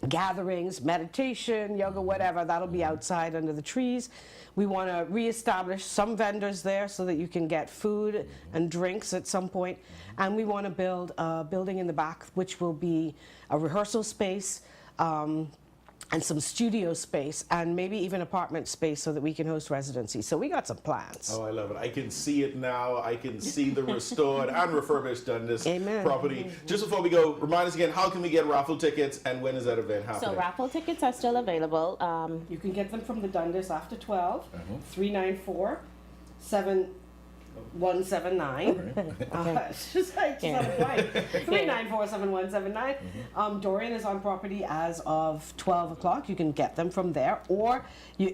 A: gatherings, meditation, yoga, whatever. That'll be outside under the trees. We want to reestablish some vendors there so that you can get food and drinks at some point. And we want to build a building in the back, which will be a rehearsal space, and some studio space, and maybe even apartment space so that we can host residencies. So we got some plans.
B: Oh, I love it. I can see it now. I can see the restored and refurbished Dundas property. Just before we go, remind us again, how can we get raffle tickets and when is that event happening?
F: So raffle tickets are still available.
A: You can get them from the Dundas after 12, 394-7179. It's just like, just blank. 394-7179. Dorian is on property as of 12 o'clock. You can get them from there, or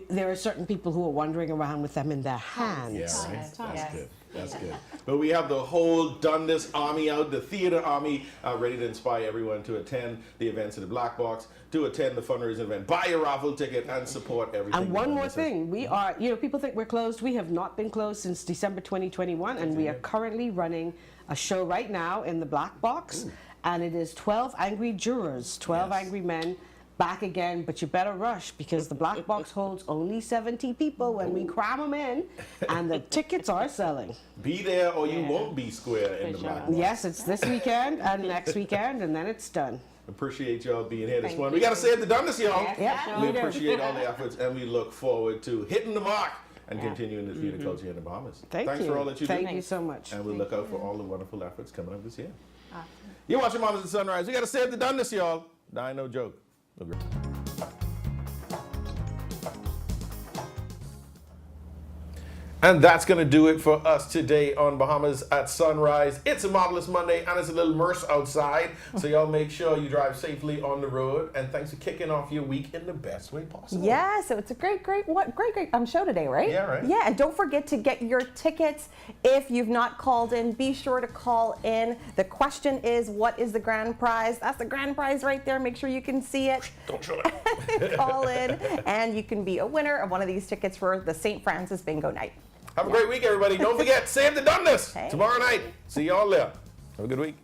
A: there are certain people who are wandering around with them in their hands.
B: Yeah, right? That's good. That's good. But we have the whole Dundas Army out, the theater army, ready to inspire everyone to attend the events at the Black Box, to attend the fundraising event, buy a raffle ticket, and support everything.
A: And one more thing, we are, people think we're closed. We have not been closed since December 2021, and we are currently running a show right now in the Black Box, and it is 12 angry jurors, 12 angry men, back again, but you better rush because the Black Box holds only 70 people when we cram them in, and the tickets are selling.
B: Be there or you won't be square in the Black Box.
A: Yes, it's this weekend and next weekend, and then it's done.
B: Appreciate y'all being here this morning. We got to save the Dundas, y'all.
A: Yes,
B: we appreciate all the efforts, and we look forward to hitting the mark and continuing the theater culture in the Bahamas.
A: Thanks
B: for all that you do.
A: Thank you so much.
B: And we'll look out for all the wonderful efforts coming up this year. You're watching Mamas at Sunrise. We got to save the Dundas, y'all. Nah, no joke. And that's going to do it for us today on Bahamas at Sunrise. It's a marvelous Monday, and it's a little merce outside. So y'all make sure you drive safely on the road. And thanks for kicking off your week in the best way possible.
C: Yeah, so it's a great show today, right?
B: Yeah, right.
C: Yeah, and don't forget to get your tickets. If you've not called in, be sure to call in. The question is, what is the grand prize? That's the grand prize right there. Make sure you can see it.
B: Don't show that.
C: Call in, and you can be a winner of one of these tickets for the St. Francis Bingo Night.
B: Have a great week, everybody. Don't forget, save the Dundas tomorrow night. See y'all there. Have a good week.